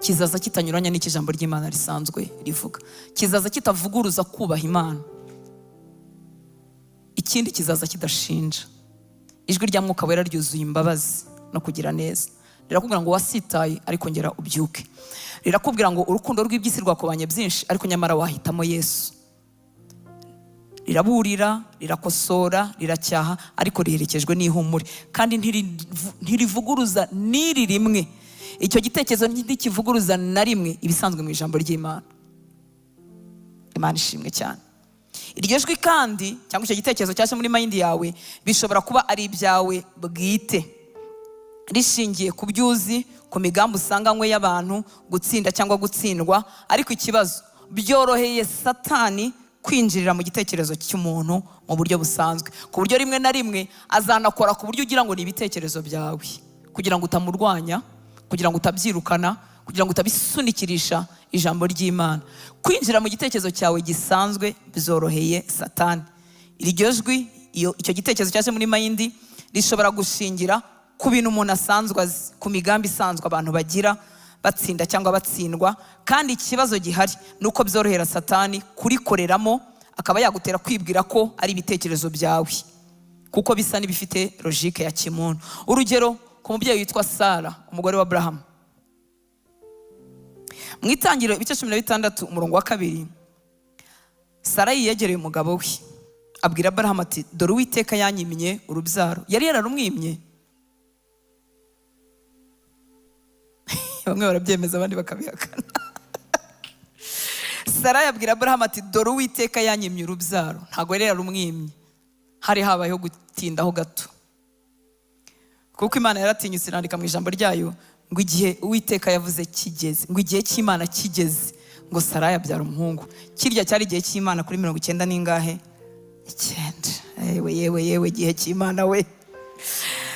kizaza kitanyuranya n'ikijambo ry'Imana risanzwe rivuga. Kizaza kitavuguruza kubaha Imana. Ikindi kizaza kidashinja. Ijwi rya Mwuka Wera ryuzuye imbabazi no kugira neza. Rirakubwira ngo wasitaye ariko ngera ubyuke. Rirakubwira ngo urukundo rw'iby'isi rwakubanye byinshi, ariko nyamara wahitamo Yesu. Riraburira, rirakosora, riracyaha, ariko riherekejwe n'ihumure. Kandi ntirivuguruza n'iri rimwe. Icyo gitekerezo ntikivuguruza na rimwe ibisanzwe mu ijambo ry'Imana. Imana ishimwe cyane. Iryo jwi kandi, cyangwa icyo gitekerezo cyaje muri mind yawe, bishobora kuba ari ibyawe bwite, rishingiye ku byuzi, ku migambi usanganywe y'abantu, gutsinda cyangwa gutsindwa. Ariko ikibazo, byoroheye Satani kwinjirira mu gitekerezo cy'umuntu mu buryo busanzwe, ku buryo rimwe na rimwe azanakora ku buryo ugira ngo ni ibitekerezo byawe, kugira ngo utamurwanya, kugira ngo utabyirukana, kugira ngo utabisunikirisha ijambo ry'Imana. Kwinjira mu gitekerezo cyawe gisanzwe bizoroheye Satani. Iryo jwi, icyo gitekerezo cyaje muri mind, rishobora gushingira ku bintu umuntu asanzwe azi, ku migambi isanzwe abantu bagira, batsinda cyangwa batsindwa. Kandi ikibazo gihari ni uko byorohera Satani kurikoreramo, akaba yagutera kwibwira ko ari ibitekerezo byawe, kuko bisa n'ibifite logique ya kimuntu. Urugero, ku mubyeyi witwa Sara, umugore wa Abrahamu. Mu Itangiriro ibice 16 umurongo wa 2, Sara yegereye umugabo we, abwira Abrahamu ati, dore Uwiteka yanyimye urubyaro. Yari yararumwimye. Bamwe barabyemeza abandi bakabihakana. Sara yabwira Abrahamu ati, dore Uwiteka yanyimye urubyaro. Ntabwo yari yararumwimye, hari habayeho gutindaho gato, kuko Imana yaratinyutse irandika mu ijambo ryayo ngo igihe Uwiteka yavuze kigeze, ngo igihe cy'Imana kigeze, ngo Sara yabyara umuhungu. Kirya cyari igihe cy'Imana kuri 90 n'ingahe? 9. Yewe igihe cy'Imana we.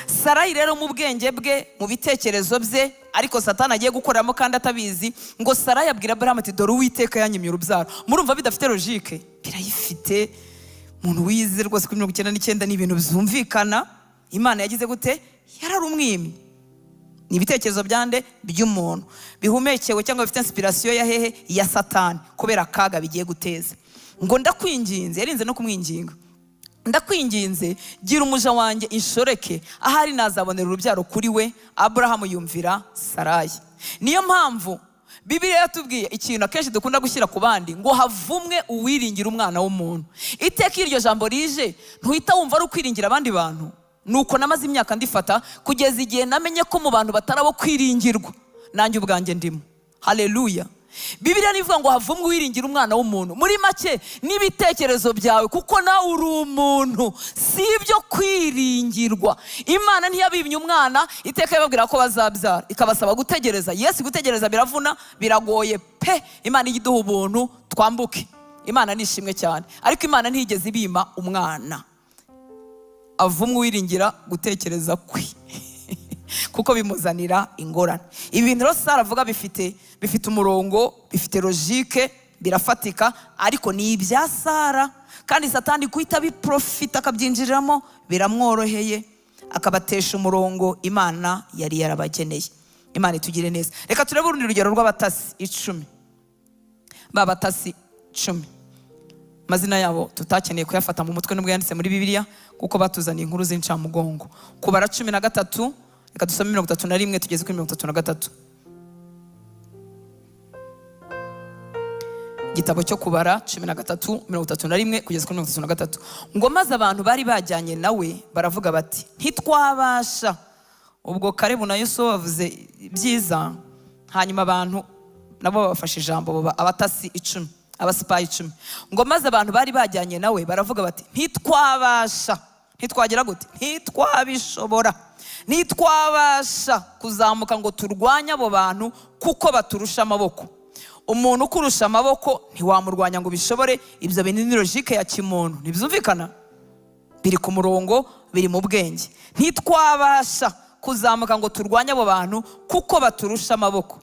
Sarayi rero mu bwenge bwe, mu bitekerezo bye, ariko Satani agiye gukoreramo kandi atabizi, ngo Sarayi abwira Abrahamu ati, dore Uwiteka yanyimye urubyaro. Murumva bidafite logique? Birayifite. Umuntu wize rwose kuri 99 ni ibintu bizumvikana. Imana yagize gute? Yararumwimye. Ni ibitekerezo byande by'umuntu, bihumekewe cyangwa bifite inspiration ya hehe? Ya Satani, kubera akaga bigiye guteza. Ngo ndakwinginze, yarinze no kumwinginga, ndakwinginze gira umuja wanjye inshoreke, ahari nazabonera urubyaro kuri we. Aburahamu yumvira Sarayi. Niyo mpamvu Bibiliya yatubwiye ikintu akenshi dukunda gushyira ku bandi, ngo havumwe uwiringira umwana w'umuntu. Iteka iryo jambo rije ntuhita wumva ari ukwiringira abandi bantu. Nuko namaze imyaka ndifata kugeza igihe namenye ko mu bantu batarabo kwiringirwa nanjye ubwanjye ndimo. Haleluya. Bibiliya nivuga ngo havumwe uwiringira umwana w'umuntu. Muri make n'ibitekerezo byawe, kuko nawe uri umuntu, si ibyo kwiringirwa. Imana ntiyabimye umwana iteka ibabwira ko bazabyara, ikabasaba gutegereza. Yesu gutegereza biravuna, biragoye pe. Imana igiduha ubuntu twambuke. Imana nishimwe cyane, ariko Imana ntiyigeze ibima umwana. Avumwe uwiringira gutekereza kwe kuko bimuzanira ingorane. Ibintu rero Sara avuga bifite umurongo, bifite logique, birafatika, ariko ni ibya Sara. Kandi Satani kuhita biprofita akabyinjiriramo biramworoheye, akabatesha umurongo Imana yari yarabageneye. Imana itugire neza. Reka turebe urundi rugero rw'abatasi 10. Babatasi 10, mazina yabo tutakeneye kuyafata mu mutwe nubwo yanditse muri Bibiliya, kuko batuzaniye inkuru z'incamugongo. Kubara 13, reka dusome 31 tugeze kuri 33. Igitabo cyo Kubara 13, 31 kugeza kuri 33. Ngo maze abantu bari bajyanye nawe baravuga bati ntitwabasha. Ubwo Kalebu na Yosuwa bavuze byiza, hanyuma abantu nabo babafashe ijambo, baba abatasi 10, abasipayi 10. Ngo maze abantu bari bajyanye nawe baravuga bati ntitwabasha. Ntitwagira gute? Ntitwabishobora. Ntitwabasha kuzamuka ngo turwanye abo bantu kuko baturusha amaboko. Umuntu ukurusha amaboko ntiwamurwanya ngo bishobore. Ibyo bintu ni logique ya kimuntu, ntibyumvikana, biri ku murongo, biri mu bwenge. Ntitwabasha kuzamuka ngo turwanye abo bantu kuko baturusha amaboko.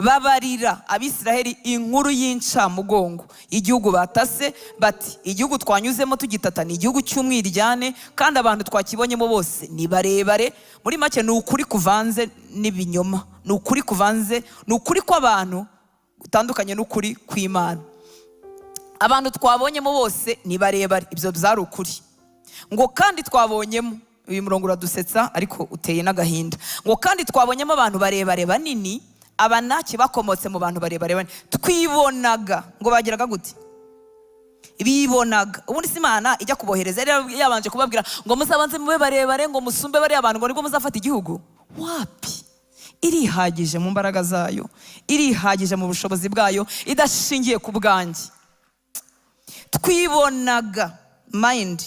Babarira Abisiraheli inkuru y'incamugongo, igihugu batase, bati igihugu twanyuzemo tugitata ni igihugu cy'umwiryane, kandi abantu twakibonyemo bose ni barebare. Muri make ni ukuri kuvanze n'ibinyoma, ni ukuri kuvanze, ni ukuri kw'abantu gutandukanye n'ukuri kw'Imana. Abantu twabonyemo bose ni barebare, ibyo byari ukuri. Ngo kandi twabonyemo, uyu murongo uradusetsa ariko uteye n'agahinda. Ngo kandi twabonyemo abantu barebare banini, Abanaki bakomotse mu bantu barebare banini. Twibonaga, ngo bagiraga gute? Bibonaga. Ubundi si Imana ijya kubohereza yabanje kubabwira ngo muzabanze mube barebare, ngo musumbe bari abantu, ngo nibwo muzafata igihugu? Wapi? Irihagije mu mbaraga zayo, irihagije mu bushobozi bwayo, idashingiye ku bwanjye. Twibonaga, mind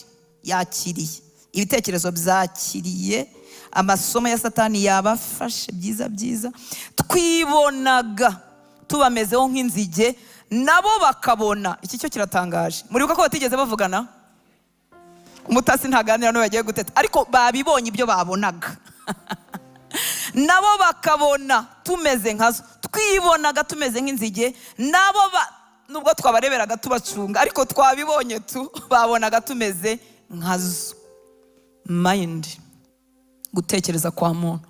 yakiriye, ibitekerezo byakiriye, amasomo ya Satani yabafashe byiza. Twibonaga tubamezeho nk'inzige, nabo bakabona. Iki cyo kiratangaje. Muribuka ko batigeze bavugana? Umutasi ntaganira no bagiye guteta, ariko babibonye ibyo babonaga. Nabo bakabona tumeze nkazo. Twibonaga tumeze nk'inzige, nabo nubwo twabareberaga tubacunga, ariko twabibonye babonaga tumeze nkazo. Mind, gutekereza kwa muntu,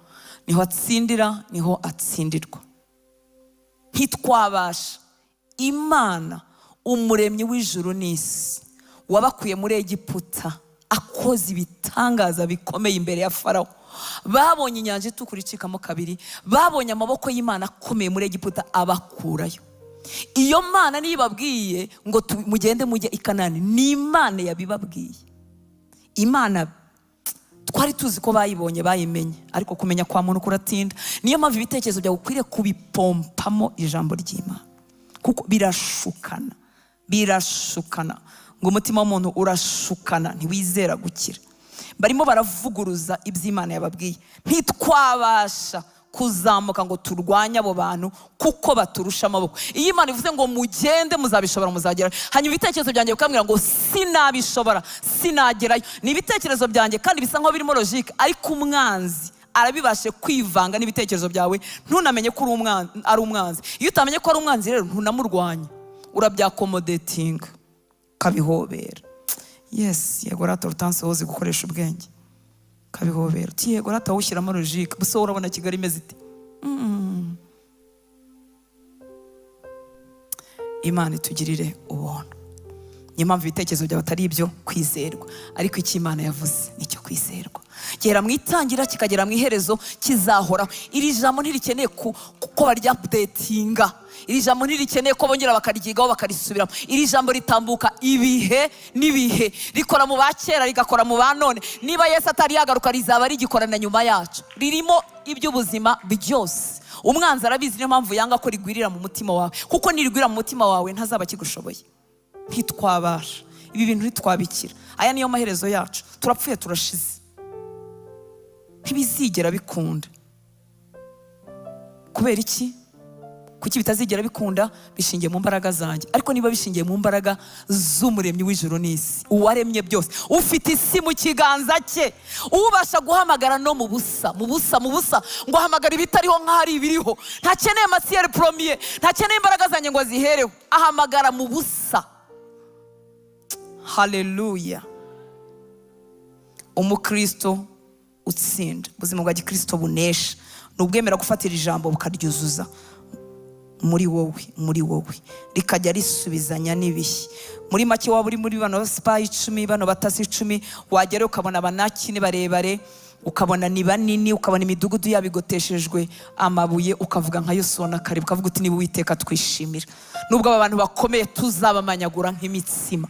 niho atsindira, niho atsindirwa. Ntitwabasha. Imana umuremyi w'ijuru n'isi, wabakuye muri Egiputa, akoze ibitangaza bikomeye imbere ya Farawo. Babonye inyanja itukura icikamo kabiri, babonye amaboko y'Imana akomeye muri Egiputa abakurayo. Iyo Mana nibabwiye ngo mugende mujye i Kanani, ni Imana yabibabwiye. Imana twari tuzi ko bayibonye, bayimenye, ariko kumenya kwa muntu kuratinda. Niyo mpamvu ibitekerezo byawe ukwiriye kubipompamo ijambo ry'Imana, kuko birashukana. Ngo umutima w'umuntu urashukana, ntiwizera gukira. Barimo baravuguruza iby'Imana yababwiye. Ntitwabasha kuzamuka ngo turwanye abo bantu kuko baturusha amaboko. Iyo Imana ivuze ngo mugende muzabishobora, muzagera. Hanyuma ibitekerezo byanjye bikambwira ngo sinabishobora, sinagerayo. Ni ibitekerezo byanjye kandi bisa nkaho birimo logique, ariko umwanzi arabibashe kwivanga n'ibitekerezo byawe, ntunamenye ko ari umwanzi. Iyo utamenye ko ari umwanzi rero ntunamurwanya, urabyakomodetinga, kabihobera. Yes, yego rata utanse wozi gukoresha ubwenge, kabihobera. Uti yego rata wushyiramo logique, gusa urabona Kigali imeze ite? Imana itugirire ubuntu. niyo mpamvu ibitekerezo byawe atari ibyo kwizerwa, ariko icyo Imana yavuze nicyo kwizerwa. Gera mu itangira kikagera mu iherezo kizahoraho. Iri jambo ntirikeneye ko barya updatinga. Iri jambo ntirikeneye ko bongera bakaryigaho bakarisubiramo. Iri jambo ritambuka ibihe n'ibihe, rikora mu bakera rigakora mu banone. Niba Yesu atari yagaruka rizaba rigikorana nyuma yacu. Ririmo iby'ubuzima byose. Umwanzi arabizi, niyo mpamvu yanga ko rigwirira mu mutima wawe, kuko nirigwira mu mutima wawe ntazaba kigushoboye. Ntitwabasha ibi bintu, ntitwabikira. Aya niyo maherezo yacu, turapfuye turashize, ntibizigera bikunda. Kubera iki? Kuki bitazigera bikunda? Bishingiye mu mbaraga zanjye. Ariko niba bishingiye mu mbaraga z'umuremyi w'ijuru n'isi, uwaremye byose, ufite isi mu kiganza cye, ubasha guhamagara no mu busa, mu busa, mu busa, ngo ahamagara ibitariho nk'ahari ibiriho. Ntakeneye masiyeri poromiye, ntakeneye imbaraga zanjye ngo azihereho, ahamagara mu busa. Haleluya. Umukristo utsinda, ubuzima bwa gikristo bunesha, nubwemera gufatira ijambo bukaryuzuza muri wowe, rikajya risubizanya n'ibihe. Muri make waba uri muri bano sipayi 10, bano batasi 10, wagera ukabona abanaki ni barebare, ukabona ni banini, ukabona imidugudu yabigoteshejwe amabuye, ukavuga nka Yosuwa na Kalebu, ukavuga uti niba Uwiteka twishimira, nubwo aba bantu bakomeye tuzabamanyagura nk'imitsima.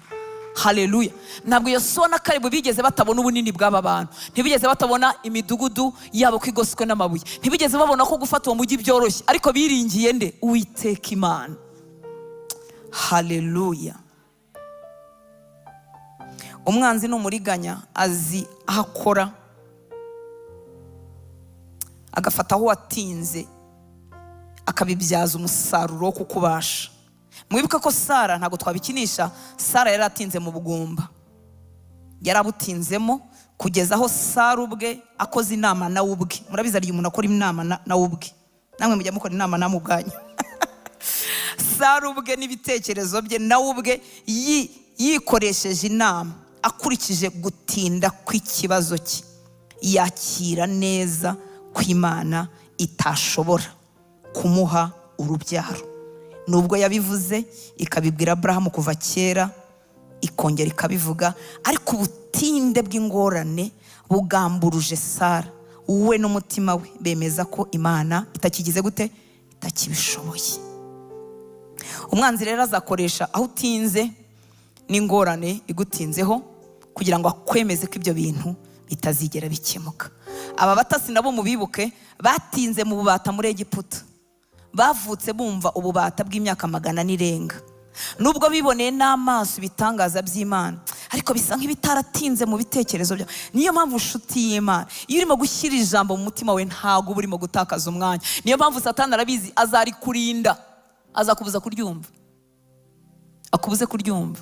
Haleluya. Ntabwo Yosuwa na Kalebu bigeze batabona ubunini bw'aba bantu, ntibigeze batabona imidugudu yabo kwigoswe n'amabuye, ntibigeze babona ko gufata uwo mujyi byoroshye, ariko biringiye nde? Uwiteka Imana. Haleluya. Umwanzi n'umuriganya azi ahakora, agafata aho watinze akabibyaza umusaruro wo kukubasha. Mwibuka ko Sara ntago twabikinisha, Sara yari atinze mu bugumba, yarabutinzemo kugeza aho Sara ubwe akoze inama nawe ubwe. Murabizi ari umuntu akora inama nawe ubwe, namwe mujya mukora inama namwe ubwanyu. Sara ubwe n'ibitekerezo bye nawe ubwe yikoresheje inama, akurikije gutinda kw'ikibazo cye, yakira neza ko Imana itashobora kumuha urubyaro. Nubwo yabivuze ikabibwira Abrahamu kuva kera, ikongera ikabivuga, ariko ubutinde bw'ingorane bugamburuje Sara. We n'umutima we bemeza ko Imana itakigize gute? Itakibishoboye. Umwanzi rero azakoresha aho utinze n'ingorane igutinzeho kugira ngo akwemeze ko ibyo bintu bitazigera bikemuka. Aba batasi nabo mubibuke, batinze mu bubata muri Egiputa, bavutse bumva ububata bw'imyaka 100 n'irenga. Nubwo biboneye n'amaso ibitangaza by'Imana, ariko bisa nk'ibitaratinze mu bitekerezo bya. Niyo mpamvu nshuti y'Imana, iyo urimo gushyira ijambo mu mutima we ntago urimo gutakaza umwanya. Niyo mpamvu Satani arabizi, azarikurinda, azakubuza kuryumva, akubuze kuryumva.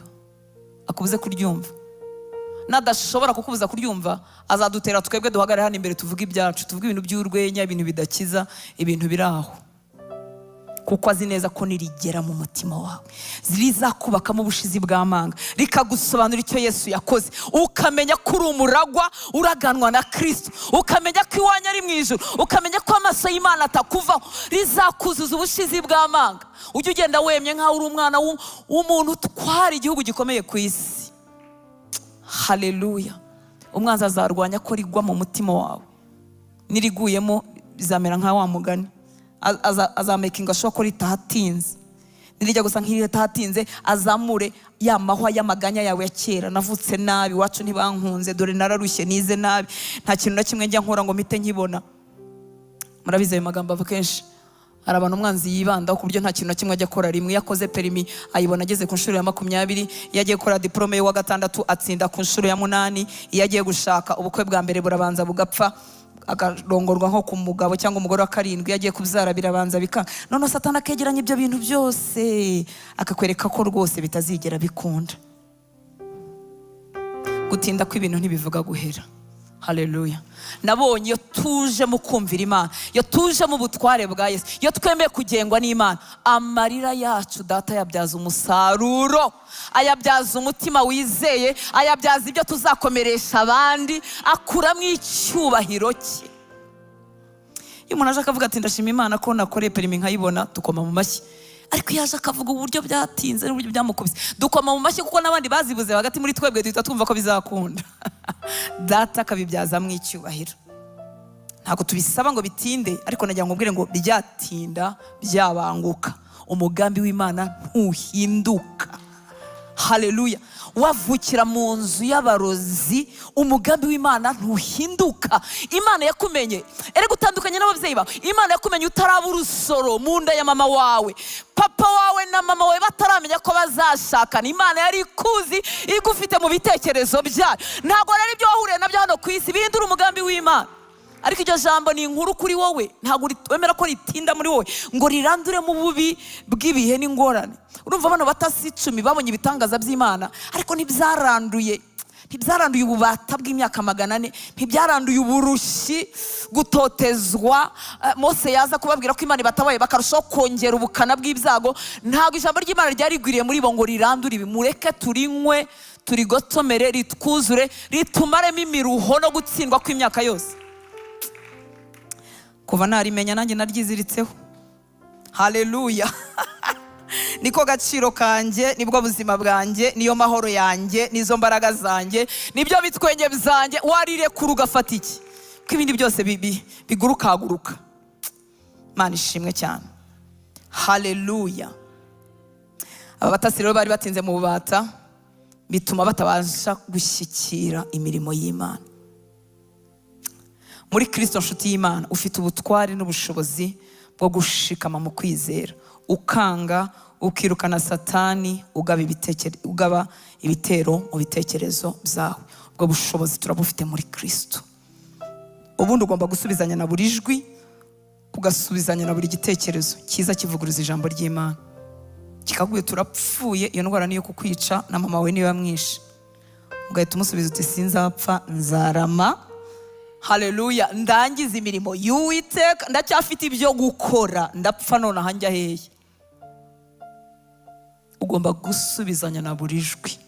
Nadashobora kukubuza kuryumva, azadutera twebwe duhagarare hano imbere tuvuge ibyacu, tuvuge ibintu by'urwenya, ibintu bidakiza, ibintu biraho. Kuko azi neza ko nirigera mu mutima wawe zizakubakamo ubushizi bw'amanga, rikagusobanura icyo Yesu yakoze, ukamenya ko uri umuragwa uraganwa na Kristo, ukamenya ko iwanyu ari mu ijuru, ukamenya ko amaso y'Imana atakuvaho, rizakuzuza ubushizi bw'amanga. Ujye ugenda wemye nkaho uri umwana w'umuntu utwara igihugu gikomeye ku isi. Haleluya. Umwanzi azarwanya ko rigwa mu mutima wawe, niriguyemo bizamera nka wa mugani, azamakinga sure ko ritahatinze. Nirijya gusa nk'iritahatinze, azamure ya mahwa y'amaganya yawe ya kera. Navutse nabi, wacu ntibankunze, dore nararushye, nize nabi, nta kintu na kimwe njya nkora ngo mpite nkibona. Murabize ayo magambo ava kenshi. Hari abantu umwanzi yibandaho ku buryo nta kintu na kimwe ajya akora rimwe. Yakoze perimi ayibona ageze ku nshuro ya 20, iyo agiye gukora diplome yo wa 6 atsinda ku nshuro ya 8, iyo agiye gushaka ubukwe bwa mbere burabanza bugapfa, akarongorwa nko ku mugabo cyangwa umugore wa 7, iyo agiye kubyara birabanza bikanga. None Satani akegeranya ibyo bintu byose akakwereka ko rwose bitazigera bikunda. Gutinda kw'ibintu ntibivuga guhera. Haleluya. Nabonye iyo tuje mu kumvira Imana, iyo tuje mu butware bwa Yesu, iyo twemeye kugengwa n'Imana, amarira yacu Data yabyaza umusaruro, ayabyaza umutima wizeye, ayabyaza ibyo tuzakomeresha abandi, akuramo icyubahiro cye. Iyo umuntu aje akavuga ati ndashima Imana ko nakoreye perimi nkayibona, tukoma mu mashyi. ariko yaje akavuga uburyo byatinze n'uburyo byamukubise. Dukoma mu mashyi kuko n'abandi bazibuze hagati muri twebwe duhita twumva ko bizakunda. Data akabibyazamo icyubahiro. Ntabwo tubisaba ngo bitinde, ariko nagira ngo mbwire ngo byatinda byabanguka, umugambi w'Imana ntuhinduka. Haleluya. Wavukira mu nzu y'abarozi, umugambi w'Imana ntuhinduka. Imana yakumenye, erega utandukanye n'ababyeyi bawe. Imana yakumenye utaraba urusoro mu nda ya mama wawe, papa wawe na mama wawe bataramenya ko bazashakana. Imana yari ikuzi, igufite mu bitekerezo byayo. Ntabwo rero ibyo wahuriye nabyo hano ku isi bihindura umugambi w'Imana. Ariko iryo jambo ni inkuru kuri wowe, ntabwo wemera ko ritinda muri wowe ngo rirandure mu bubi bw'ibihe n'ingorane. Urumva bano batasi 10 babonye ibitangaza by'Imana, ariko ntibyaranduye ububata bw'imyaka 400, ntibyaranduye uburushi, gutotezwa. Mose yaza kubabwira ko Imana batabaye bakarushaho kongera ubukana bw'ibyago. Ntabwo ijambo ry'Imana ryarigwiriye muri bo ngo rirandure ibi. Mureke turinywe, turigotomere, ritwuzure, ritumaremo imiruho no gutsindwa kw'imyaka yose. Kuva narimenya nanjye naryiziritseho. Haleluya. Niko gaciro kanjye, nibwo buzima bwanjye, niyo mahoro yanjye, nizo mbaraga zanjye, nibyo bitwenge byanjye. Warire kuru gafata iki ko ibindi byose bigurukaguruka. Mana ishimwe cyane. Haleluya. Aba batasi rero bari batinze mu bubata, bituma batabasha gushyikira imirimo y'Imana. Muri Kristo nshuti y'Imana ufite ubutwari n'ubushobozi bwo gushikama mu kwizera, ukanga ukirukana Satani, ugaba ibitero mu bitekerezo byawe. Ubwo bushobozi turabufite muri Kristo. Ubundi ugomba gusubizanya na buri jwi, kugasubizanya na buri gitekerezo cyiza kivuguruza ijambo ry'Imana. Kikaguye turapfuye, iyo ndwara niyo kukwica, na mama we niyo yamwishe. Ugahita umusubiza uti sinzapfa, nzarama. Haleluya. Ndangiza imirimo y'Uwiteka, ndacyafite ibyo gukora, ndapfa none hanjya hehe. Ugomba gusubizanya na buri jwi,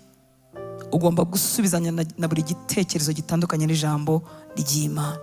ugomba gusubizanya na buri gitekerezo gitandukanye n'ijambo ry'Imana.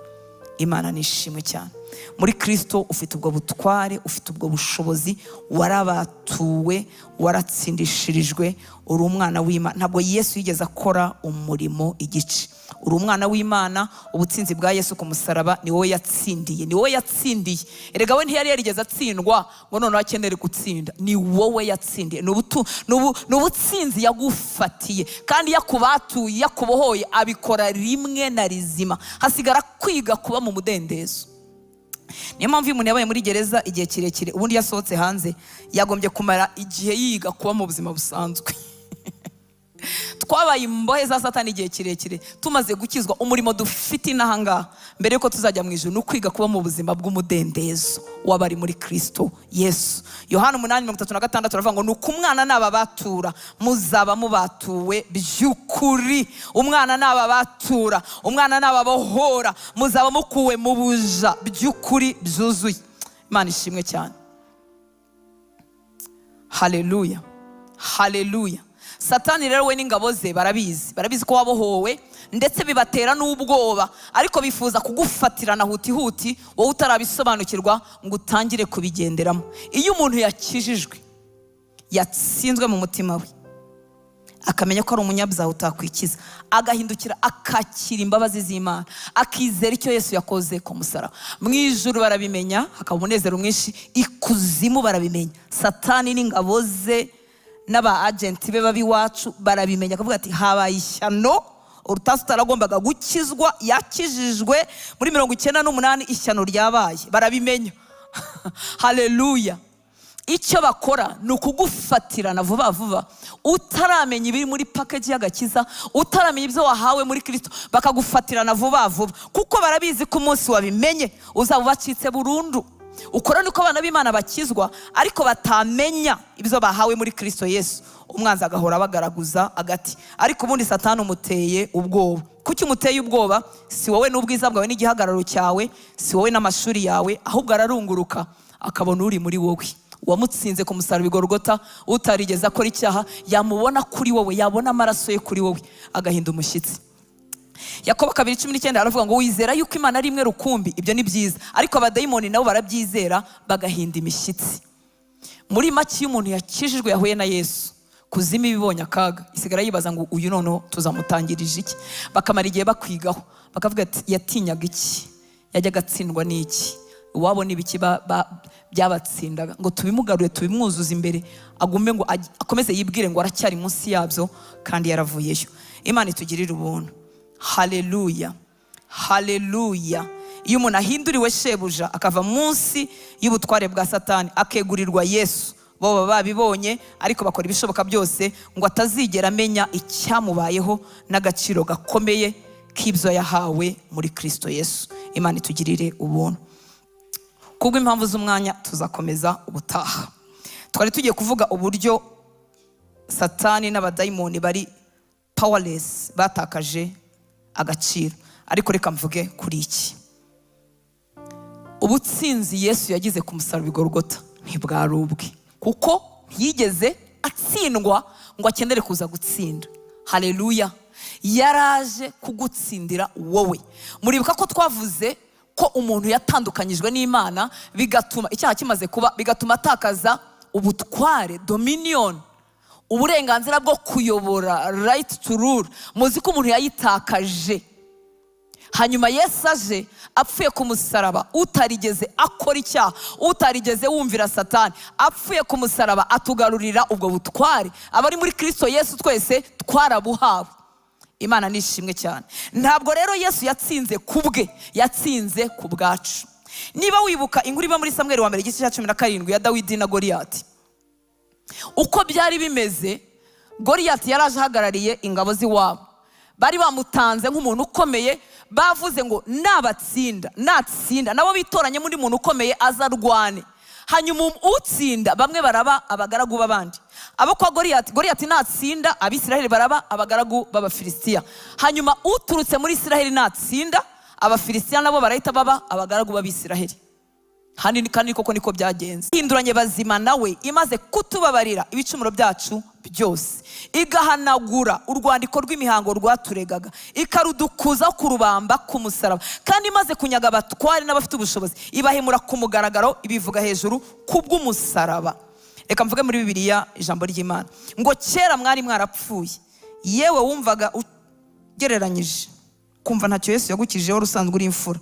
Imana nishimwe cyane. Muri Kristo ufite ubwo butware, ufite ubwo bushobozi, warabatuwe, waratsindishirijwe, uri umwana w'Imana. Ntabwo Yesu yigeze akora umurimo igice. Uri umwana w'Imana. Ubutsinzi bwa Yesu ku musaraba ni wowe yatsindiye, ni wowe yatsindiye. Erega we ntiyari yarigeze atsindwa ngo none akenere gutsinda. Ni wowe yatsindiye. Ni ubutsinzi yagufatiye, kandi yakubatuye, yakubohoye, abikora rimwe na rizima. Hasigara kwiga kuba mu mudendezo. Niyo mpamvu uyu muntu yabaye muri gereza igihe kirekire, ubundi yasohotse hanze yagombye kumara igihe yiga kuba mu buzima busanzwe. Twabaye imbohe za Satani igihe kirekire, tumaze gukizwa. Umurimo dufite inahangaha mbere yuko tuzajya mu ijuru, n'ukwiga kuba mu buzima bw'umudendezo w'abari muri Kristo Yesu. Yohana 8:36 aravuga ngo nuko umwana nababatura muzaba mubatuwe by'ukuri. Umwana nababatura, umwana nababohora, muzaba mukuwe mu buja by'ukuri byuzuye. Imana ishimwe cyane. Haleluya. Haleluya. Satani rero we n'ingabo ze barabizi ko wabohowe, ndetse bibatera n'ubwoba, ariko bifuza kugufatirana huti wowe utarabisobanukirwa ngo utangire kubigenderamo. Iyo umuntu yakijijwe, yatsinzwe mu mutima we, akamenya ko ari umunyabyaha utakwikiza, agahindukira akakira imbabazi z'Imana, akizera icyo Yesu yakoze ku musaraba, mu ijuru barabimenya, hakaba umunezero mwinshi. Ikuzimu barabimenya, Satani n'ingabo ze n'aba agenti be babi wacu barabimenya, akavuga ati habaye ishyano, urutasi utaragombaga gukizwa yakijijwe. Muri 98 ishyano ryabaye, barabimenya. Haleluya. Icyo bakora ni ukugufatirana vuba, utaramenya ibiri muri package y'agakiza, utaramenya ibyo wahawe muri Kristo, bakagufatirana vuba, kuko barabizi ko umunsi wabimenye uzaba ubacitse burundu. Ukora niko abana b'Imana bakizwa, ariko batamenya ibyo bahawe muri Kristo Yesu. Umwanzi agahora bagaraguza agati, ariko ubundi Satani umuteye ubwoba. Kuki umuteye ubwoba? Si wowe n'ubwiza bwawe n'igihagararo cyawe, si wowe n'amashuri yawe, ahubwo ararunguruka akabona uri muri wowe. Wamutsinze ku musaraba i Golgotha, utarigeze akora icyaha, yamubona kuri wowe, yabona amaraso ye kuri wowe, agahinda umushyitsi. Yakobo 2:19 aravuga ngo wizera yuko Imana ari imwe rukumbi, ibyo ni byiza, ariko abadayimoni nabo barabyizera bagahinda imishyitsi. muri make iyo umuntu yakijijwe yahuye na Yesu, kuzima ibibonye akaga, isigara yibaza ngo uyu noneho tuzamutangirije iki. Bakamara igihe bakwigaho, bakavuga ati yatinyaga iki, yajyaga atsindwa n'iki, iwabo n'ibiki byabatsindaga, ngo tubimugarure tubimwuzuza imbere, agume ngo akomeze yibwire ngo aracyari munsi yabyo kandi yaravuyeyo. Imana itugirire ubuntu. Haleluya, haleluya. Iyo umuntu ahinduriwe shebuja akava munsi y'ubutware bwa Satani akegurirwa Yesu, bo baba babibonye ariko bakora ibishoboka byose ngo atazigera amenya icyamubayeho n'agaciro gakomeye k'ibyo yahawe muri Kristo Yesu. Imana itugirire ubuntu. Kubwo impamvu z'umwanya tuzakomeza ubutaha. Twari tugiye kuvuga uburyo Satani n'abadayimoni bari powerless, batakaje agaciro, ariko reka mvuge kuri iki. Ubutsinzi Yesu yagize ku musaraba i Golgotha ntibwari ubwe, kuko ntiyigeze atsindwa ngo akenere kuza gutsinda. Haleluya. Yaraje kugutsindira wowe. Muribuka ko twavuze ko umuntu yatandukanyijwe n'Imana, bigatuma icyaha kimaze kuba, bigatuma atakaza ubutware, dominion, uburenganzira bwo kuyobora, right to rule. Muzi ko umuntu yayitakaje. Hanyuma Yesu aje apfuye ku musaraba, utarigeze akora icyaha, utarigeze wumvira Satani, apfuye ku musaraba atugarurira ubwo butware. Abari muri Kristo Yesu twese twarabuhawe. Imana nishimwe cyane. Ntabwo rero Yesu yatsinze kubwe, yatsinze ku bwacu. Niba wibuka inkuru iba muri Samuel wa mbere igice cya 17 ya Dawidi na Goliyati, uko byari bimeze, Goliyati yaraje ahagarariye ingabo z'iwabo, bari bamutanze nk'umuntu ukomeye, bavuze ngo natsinda nabo bitoranye muri muntu ukomeye azarwane. Hanyuma utsinda bamwe baraba abagaragu b'abandi. Abo kwa Goliyati natsinda, Abisiraheli baraba abagaragu b'Abafilisitiya. Hanyuma uturutse muri Isiraheli natsinda, Abafilisitiya nabo barahita baba abagaragu b'Abisiraheli. Kandi koko niko byagenze. Hinduranye bazima nawe, imaze kutubabarira ibicumuro byacu byose, igahanagura urwandiko rw'imihango rwaturegaga, ikarudukuza ku rubamba ku musaraba, kandi imaze kunyaga abatware n'abafite ubushobozi, ibahemura ku mugaragaro, ibivuga hejuru kubw'umusaraba. Reka mvuge muri Bibiliya ijambo ry'Imana ngo kera mwari mwarapfuye. Yewe wumvaga ugereranyije kumva ntacyo Yesu yagukije, wari usanzwe uri imfura.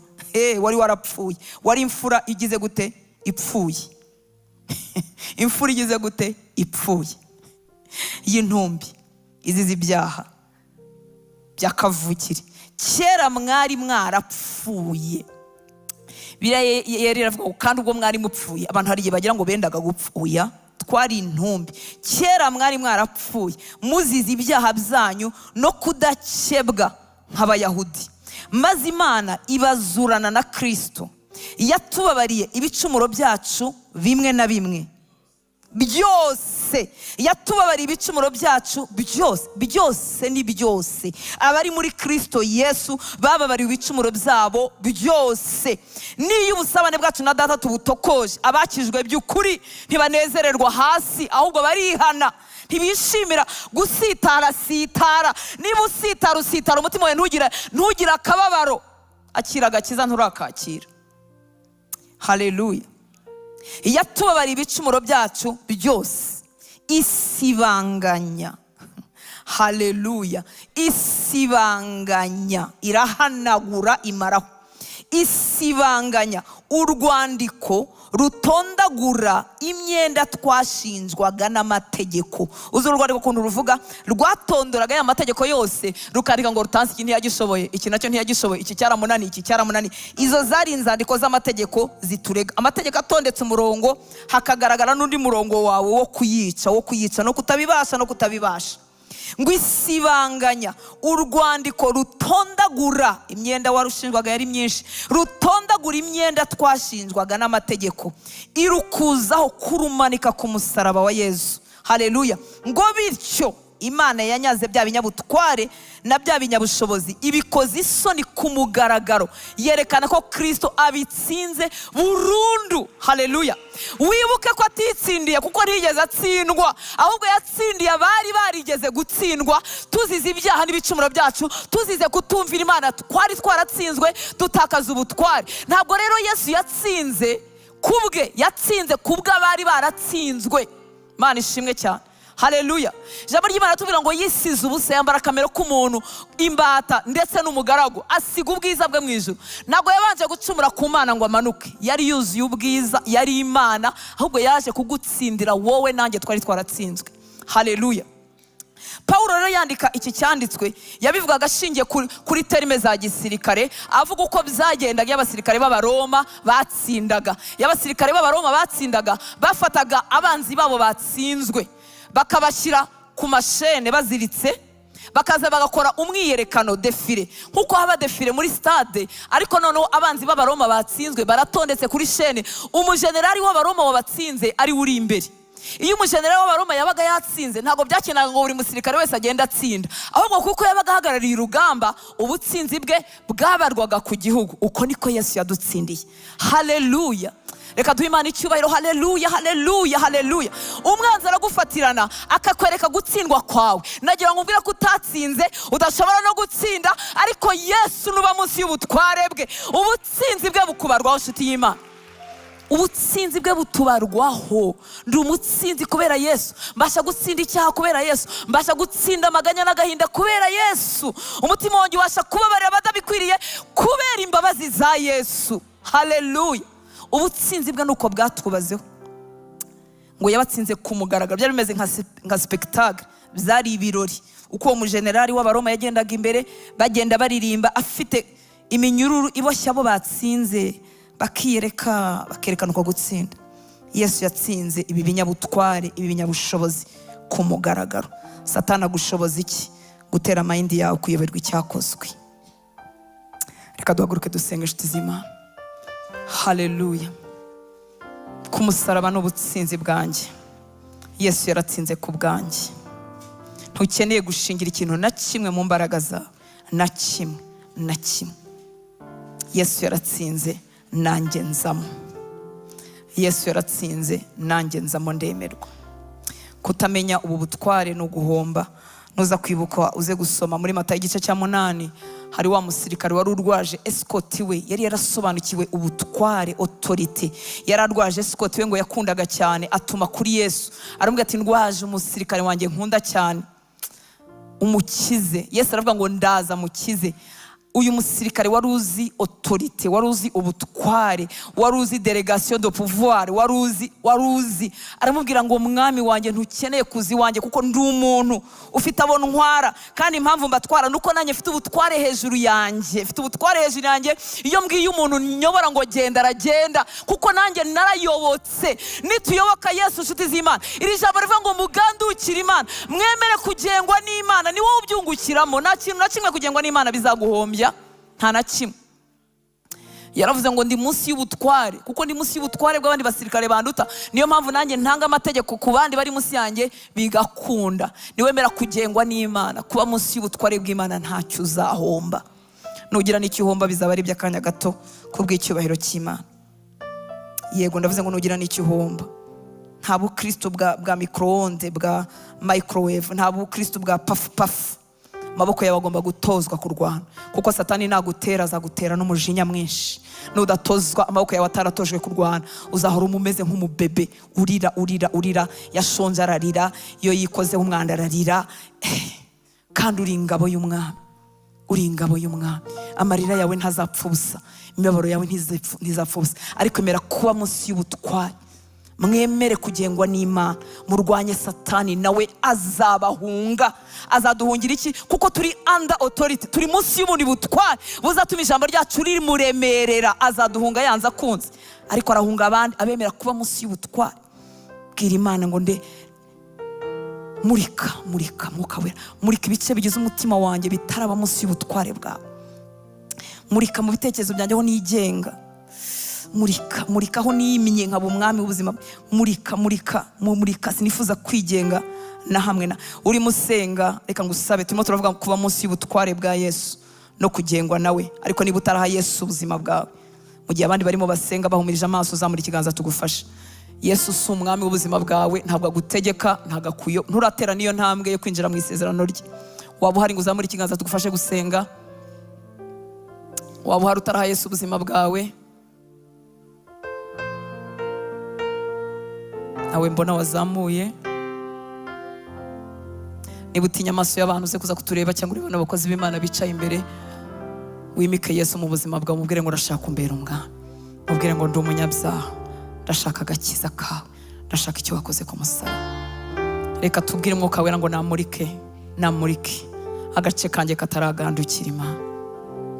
Wari warapfuye, wari imfura igize gute? Ipfuye. Imfura igize gute? Ipfuye. Y'intumbi izize ibyaha by'akavukire. Kera mwari mwarapfuye. Birayera avuga kandi ubwo mwari mupfuye, abantu hari igihe bagira ngo bendaga gupfuya, twari intumbi. Kera mwari mwarapfuye muzize ibyaha byanyu no kudakebwa nk'Abayahudi, maze Imana ibazurana na Kristo, yatubabariye ibicumuro byacu bimwe na bimwe byose. Yatubabariye ibicumuro byacu byose ni byose. Abari muri Kristo Yesu bababariye ibicumuro byabo byose. Niyo ubusabane bwacu na Data tubutokoje, abakijwe by'ukuri ntibanezererwa hasi, ahubwo barihana, ntibishimira gusitara. Niba usitara umutima wawe ntugire akababaro, akira agakiza nturakakira. Haleluya. Yatubabariye ibicumuro byacu byose, isibanganya. Haleluya. Isibanganya, irahanagura, imaraho. Isibanganya urwandiko rutondagura imyenda twashinjwaga n'amategeko. Uzi urwandiko ukuntu ruvuga? Rwatondoraga ya mategeko yose, rukandika ngo rutansi iki ntiyagishoboye, iki nacyo ntiyagishoboye, iki cyaramunani, iki cyaramunani. Izo zari inzandiko z'amategeko ziturega. Amategeko atondetse umurongo, hakagaragara n'undi murongo wawe wo kuyica no kutabibasha. Ngo isibanganya urwandiko rutondagura imyenda warushinjwaga yari myinshi, rutondagura imyenda twashinjwaga n'amategeko, irukuzaho kurumanika ku musaraba wa Yesu. Haleluya. Ngo bityo Imana yanyaze bya binyabutware na bya binyabushobozi, ibikoze isoni ku mugaragaro, yerekana ko Kristo abitsinze burundu. Haleluya. Wibuke ko atitsindiye kuko ntiyigeze atsindwa, ahubwo yatsindiye abari barigeze gutsindwa, tuzize ibyaha n'ibicumuro byacu, tuzize kutumvira Imana, twari twaratsinzwe dutakaza ubutware. Ntabwo rero Yesu yatsinze kubwe, yatsinze kubwo abari baratsinzwe. Imana ishimwe cyane. Haleluya. Ijambo ry'Imana tuvuga ngo yisize ubusa, yambara kamero k'umuntu, imbata ndetse n'umugaragu, asiga ubwiza bwe mu ijuru. Ntabwo yabanje gucumura ku Mana ngo amanuke, yari yuzuye ubwiza, yari Imana, ahubwo yaje kugutsindira wowe nanjye twari twaratsinzwe. Haleluya. Pawulo rero yandika iki cyanditswe yabivugaga ashingiye kuri terime za gisirikare, avuga uko byagendaga y'abasirikare b'Abaroma batsindaga. Y'abasirikare b'Abaroma batsindaga bafataga abanzi babo batsinzwe, bakabashyira ku mashene baziritse, bakaza bagakora umwiyerekano, defile, nkuko haba defile muri stade, ariko noneho abanzi b'Abaroma batsinzwe baratondetse kuri shene, umujenerali w'Abaroma wabatsinze ari uri imbere. Iyo umujenerali w'Abaroma yabaga yatsinze, ntabwo byakenaga ngo buri musirikare wese agenda atsinda, ahubwo kuko yabaga ahagarariye urugamba, ubutsinzi bwe bwabarwaga ku gihugu. Uko niko Yesu yadutsindiye. Haleluya. Reka duhe Imana icyubahiro. Haleluya, haleluya, haleluya. Umwanzi aragufatirana akakwereka gutsindwa kwawe. Nagira ngo mbwira ko utatsinze, udashobora no gutsinda, ariko Yesu nuba munsi y'ubutware bwe, ubutsinzi bwe bukubarwaho, nshuti y'Imana. Ubutsinzi bwe butubarwaho. Ndi umutsinzi kubera Yesu. Mbasha gutsinda icyaha kubera Yesu. Mbasha gutsinda amaganya n'agahinda kubera Yesu. Umutima wanjye ubasha kubabarira abadabikwiriye kubera imbabazi za Yesu. Haleluya. Ubutsinzi bwe nuko bwatubazeho. Ngo yabatsinze ku mugaragaro, byari bimeze nka spectacle, byari ibirori. Uko umujenerali w'Abaroma yagendaga imbere, bagenda baririmba, afite iminyururu iboshya abo batsinze, bakerekana uko gutsinda. Yesu yatsinze ibi binyabutware, ibi binyabushobozi ku mugaragaro. Satani agushoboza iki? Gutera amayindi yawe kuyoberwa icyakozwe. Reka duhaguruke dusenge inshuti z'Imana. Haleluya. Ku musaraba n'ubutsinzi bwanjye, Yesu yaratsinze ku bwanjye. Ntukeneye gushingira ikintu na kimwe mu mbaraga zawe, na kimwe na kimwe. Yesu yaratsinze, nanjye nzamo. Yesu yaratsinze, nanjye nzamo ndemerwa. Kutamenya ubu butware no guhomba. Nuza kwibuka uze gusoma muri Matayo igice cya 8, hari wa musirikare wari urwaje escort we, yari yarasobanukiwe ubutware, autorité. Yari arwaje escort we ngo yakundaga cyane, atuma kuri Yesu, aramubwira ati ndwaje umusirikare wanjye nkunda cyane, umukize. Yesu aravuga ngo ndaza mukize. Uyu musirikare wari uzi autorité, wari uzi ubutware, wari uzi délégation de pouvoir, wari uzi. Aramubwira ngo mwami wanjye ntukeneye kuzi wanjye kuko ndi umuntu ufite abo ntwara, kandi impamvu mbatwara nuko nanjye mfite ubutware hejuru yanjye. Mfite ubutware hejuru yanjye. Iyo mbwiye umuntu nyobora ngo genda, aragenda, kuko nanjye narayobotse. Nituyoboka Yesu, nshuti z'Imana, iri jambo rivuga ngo mugandukire Imana, mwemere kugengwa n'Imana, ni wowe ubyungukiramo. Nta kintu na kimwe kugengwa n'Imana bizaguhombya, nta na kimwe. Yaravuze ngo ndi munsi y'ubutware, kuko ndi munsi y'ubutware bw'abandi basirikare banduta. Niyo mpamvu nanjye ntanga amategeko ku bandi bari munsi yanjye bigakunda. Niwemera kugengwa n'Imana, kuba munsi y'ubutware bw'Imana, ntacyo uzahomba. Nugira n'icyo uhomba bizaba ari by'akanya gato kubw'icyubahiro cy'Imana. Yego, ndavuze ngo nugira n'icyo uhomba. Nta bukristo bwa microonde, bwa microwave, nta bukristo bwa pafu. Amaboko yawe agomba gutozwa kurwana, kuko Satani nagutera azagutera n'umujinya mwinshi. Nudatozwa amaboko yawe ataratojwe kurwana, uzahora umeze nk'umubebe urira, yashonje ararira, iyo yikozeho umwanda ararira. Kandi uri ingabo y'Umwami, uri ingabo y'Umwami. Amarira yawe ntazapfa ubusa, imibabaro yawe ntizapfa ubusa, ariko emera kuba munsi y'ubutware. Mwemere kugengwa n'Imana, murwanye Satani, nawe azabahunga. Azaduhungira iki? Kuko turi under authority, turi munsi y'ubundi butware buzatuma ijambo ryacu rimuremerera. Azaduhunga yanze akunze, ariko arahunga abandi abemera kuba munsi y'ubutware. Bwira Imana ngo murika Mwuka Wera, murika ibice bigize umutima wanjye bitaraba munsi y'ubutware bwawe. Murika mu bitekerezo byanjye aho nigenga. Murika aho niyimye nkaba umwami w'ubuzima. Murika sinifuza kwigenga na hamwe na. Uri musenga, reka ngusabe, turimo turavuga kuba munsi y'ubutware bwa Yesu no kugengwa nawe. Ariko niba utaraha Yesu ubuzima bwawe, mu gihe abandi barimo basenga bahumirije amaso, uzamura ikiganza tugufashe. Yesu si umwami w'ubuzima bwawe, ntabwo agutegeka, ntabwo akuyo. Nturatera niyo ntambwe yo kwinjira mu isezerano rye. Waba uhari ngo uzamure ikiganza tugufashe gusenga. Waba uhari utaraha Yesu ubuzima bwawe. nawe mbona wazamuye, niba utinya amaso y'abantu uze kuza kutureba cyangwa uri bano bakozi b'Imana bicaye imbere, wimike Yesu mu buzima bwawe, mubwire ngo ndashaka kumbera umwami, mubwire ngo ndi umunyabyaha, ndashaka agakiza kawe, ndashaka icyo wakoze ku musaraba. Reka tubwire Mwuka Wera ngo namurike agace kanjye kataragandukira Imana,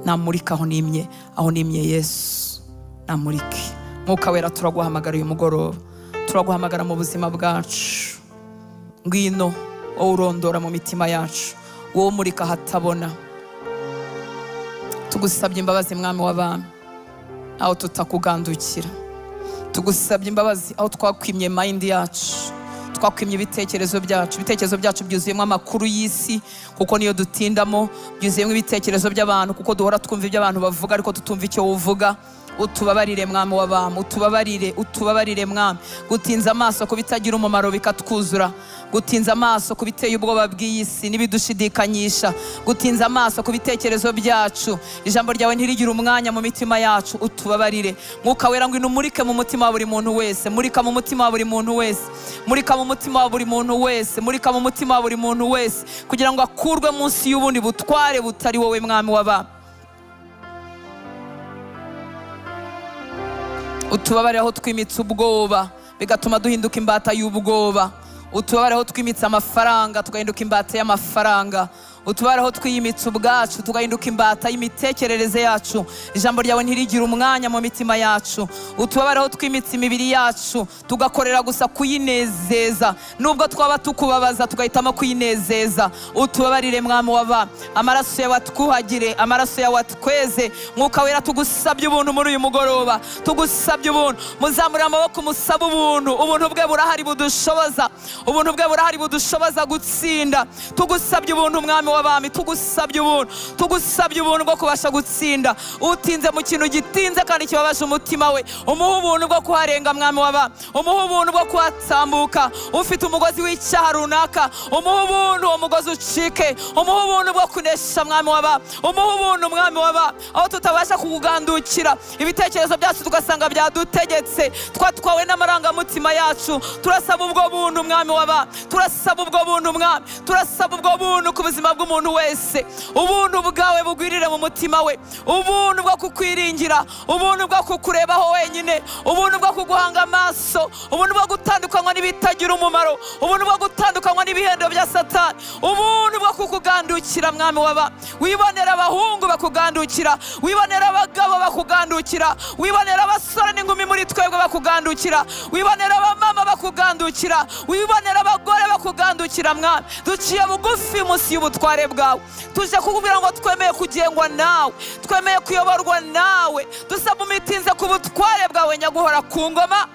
namurike aho nimye Yesu, namurike. Mwuka Wera turaguhamagara uyu mugoroba, turaguhamagara mu buzima bwacu, ngwino wowe urondora mu mitima yacu, wowe umurika hatabona. Tugusabye imbabazi mwami w'abami aho tutakugandukira, tugusabye imbabazi aho twakwimye mind yacu, twakwimye ibitekerezo byacu byuzuyemo amakuru y'isi kuko niyo dutindamo, byuzuyemo ibitekerezo by'abantu kuko duhora twumva ibyo abantu bavuga ariko tutumva icyo uvuga. Utubabarire mwami w'abami, utubabarire mwami. Gutinza amaso ku bitagira umumaro bikatwuzura, gutinza amaso ku biteye ubwoba bw'iyisi n'ibidushidikanyisha, gutinza amaso ku bitekerezo byacu, ijambo ryawe ntirigire umwanya mu mitima yacu. Utubabarire Mwuka Wera, ngwino umurike mu mutima wa buri muntu wese, murika mu mutima wa buri muntu wese, murika mu mutima wa buri muntu wese, murika mu mutima wa buri muntu wese, kugira ngo akurwe munsi y'ubundi butware butari wowe mwami w'abami. Utubabarire aho twimitse ubwoba bigatuma duhinduka imbata y'ubwoba, utubabarire aho twimitse amafaranga tugahinduka imbata y'amafaranga, utubabarire aho twiyimitse ubwacu tugahinduka imbata y'imitekerereze yacu, ijambo ryawe ntirigire umwanya mu mitima yacu. Utubabarire aho twimitse imibiri yacu tugakorera gusa kuyinezeza, nubwo twaba tukubabaza tugahitamo kuyinezeza. Utubabarire mwami w'abami, amaraso yawe atwuhagire, amaraso yawe atweze. Mwuka Wera tugusabye ubuntu muri uyu mugoroba, tugusabye ubuntu. Muzamure amaboko musaba ubuntu, ubuntu bwe burahari budushoboza, ubuntu bwe burahari budushoboza gutsinda. Tugusabye ubuntu mwami w'abami, tugusabye ubuntu bwo kubasha gutsinda. Utinze mu kintu gitinze kandi kibabaje umutima we, umuha ubuntu bwo kuharenga mwami w'abami, umuha ubuntu bwo kuhatambuka. Ufite umugozi w'icyaha runaka, umuha ubuntu umugozi ucike, umuha ubuntu bwo kunesha mwami w'abami, umuha ubuntu mwami w'abami. Aho tutabasha kugandukira ibitekerezo byacu tugasanga byadutegetse, twatwawe n'amarangamutima yacu, turasaba ubwo buntu mwami w'abami, turasaba ubwo buntu mwami, turasaba ubwo buntu ku buzima bw'umuntu wese. Ubuntu bwawe bugwirire mu mutima we, ubuntu bwo kukwiringira, ubuntu bwo kukurebaho wenyine, ubuntu bwo kuguhanga amaso, ubuntu bwo gutandukanywa n'ibitagira umumaro, ubuntu bwo gutandukanywa n'ibihendo bya Satani, ubuntu bwo kukugandukira mwami w'abami. Wibonera abahungu bakugandukira, wibonera abagabo bakugandukira, wibonera abasore n'inkumi muri twebwe bakugandukira, wibonera abamama bakugandukira, wibonera abagore bakugandukira mwami. Duciye bugufi munsi y'ubutware bwawe, tuje kukubwira ngo twemeye kugengwa nawe, twemeye kuyoborwa nawe, dusaba umitinze ku butware bwawe nyaguhora ku ngoma,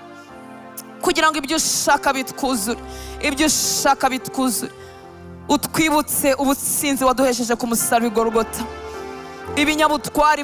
kugira ngo ibyo ushaka bitwuzure, ibyo ushaka bitwuzure. Utwibutse ubutsinzi waduhesheje ku musaraba w'i Golgota, ibinyabutware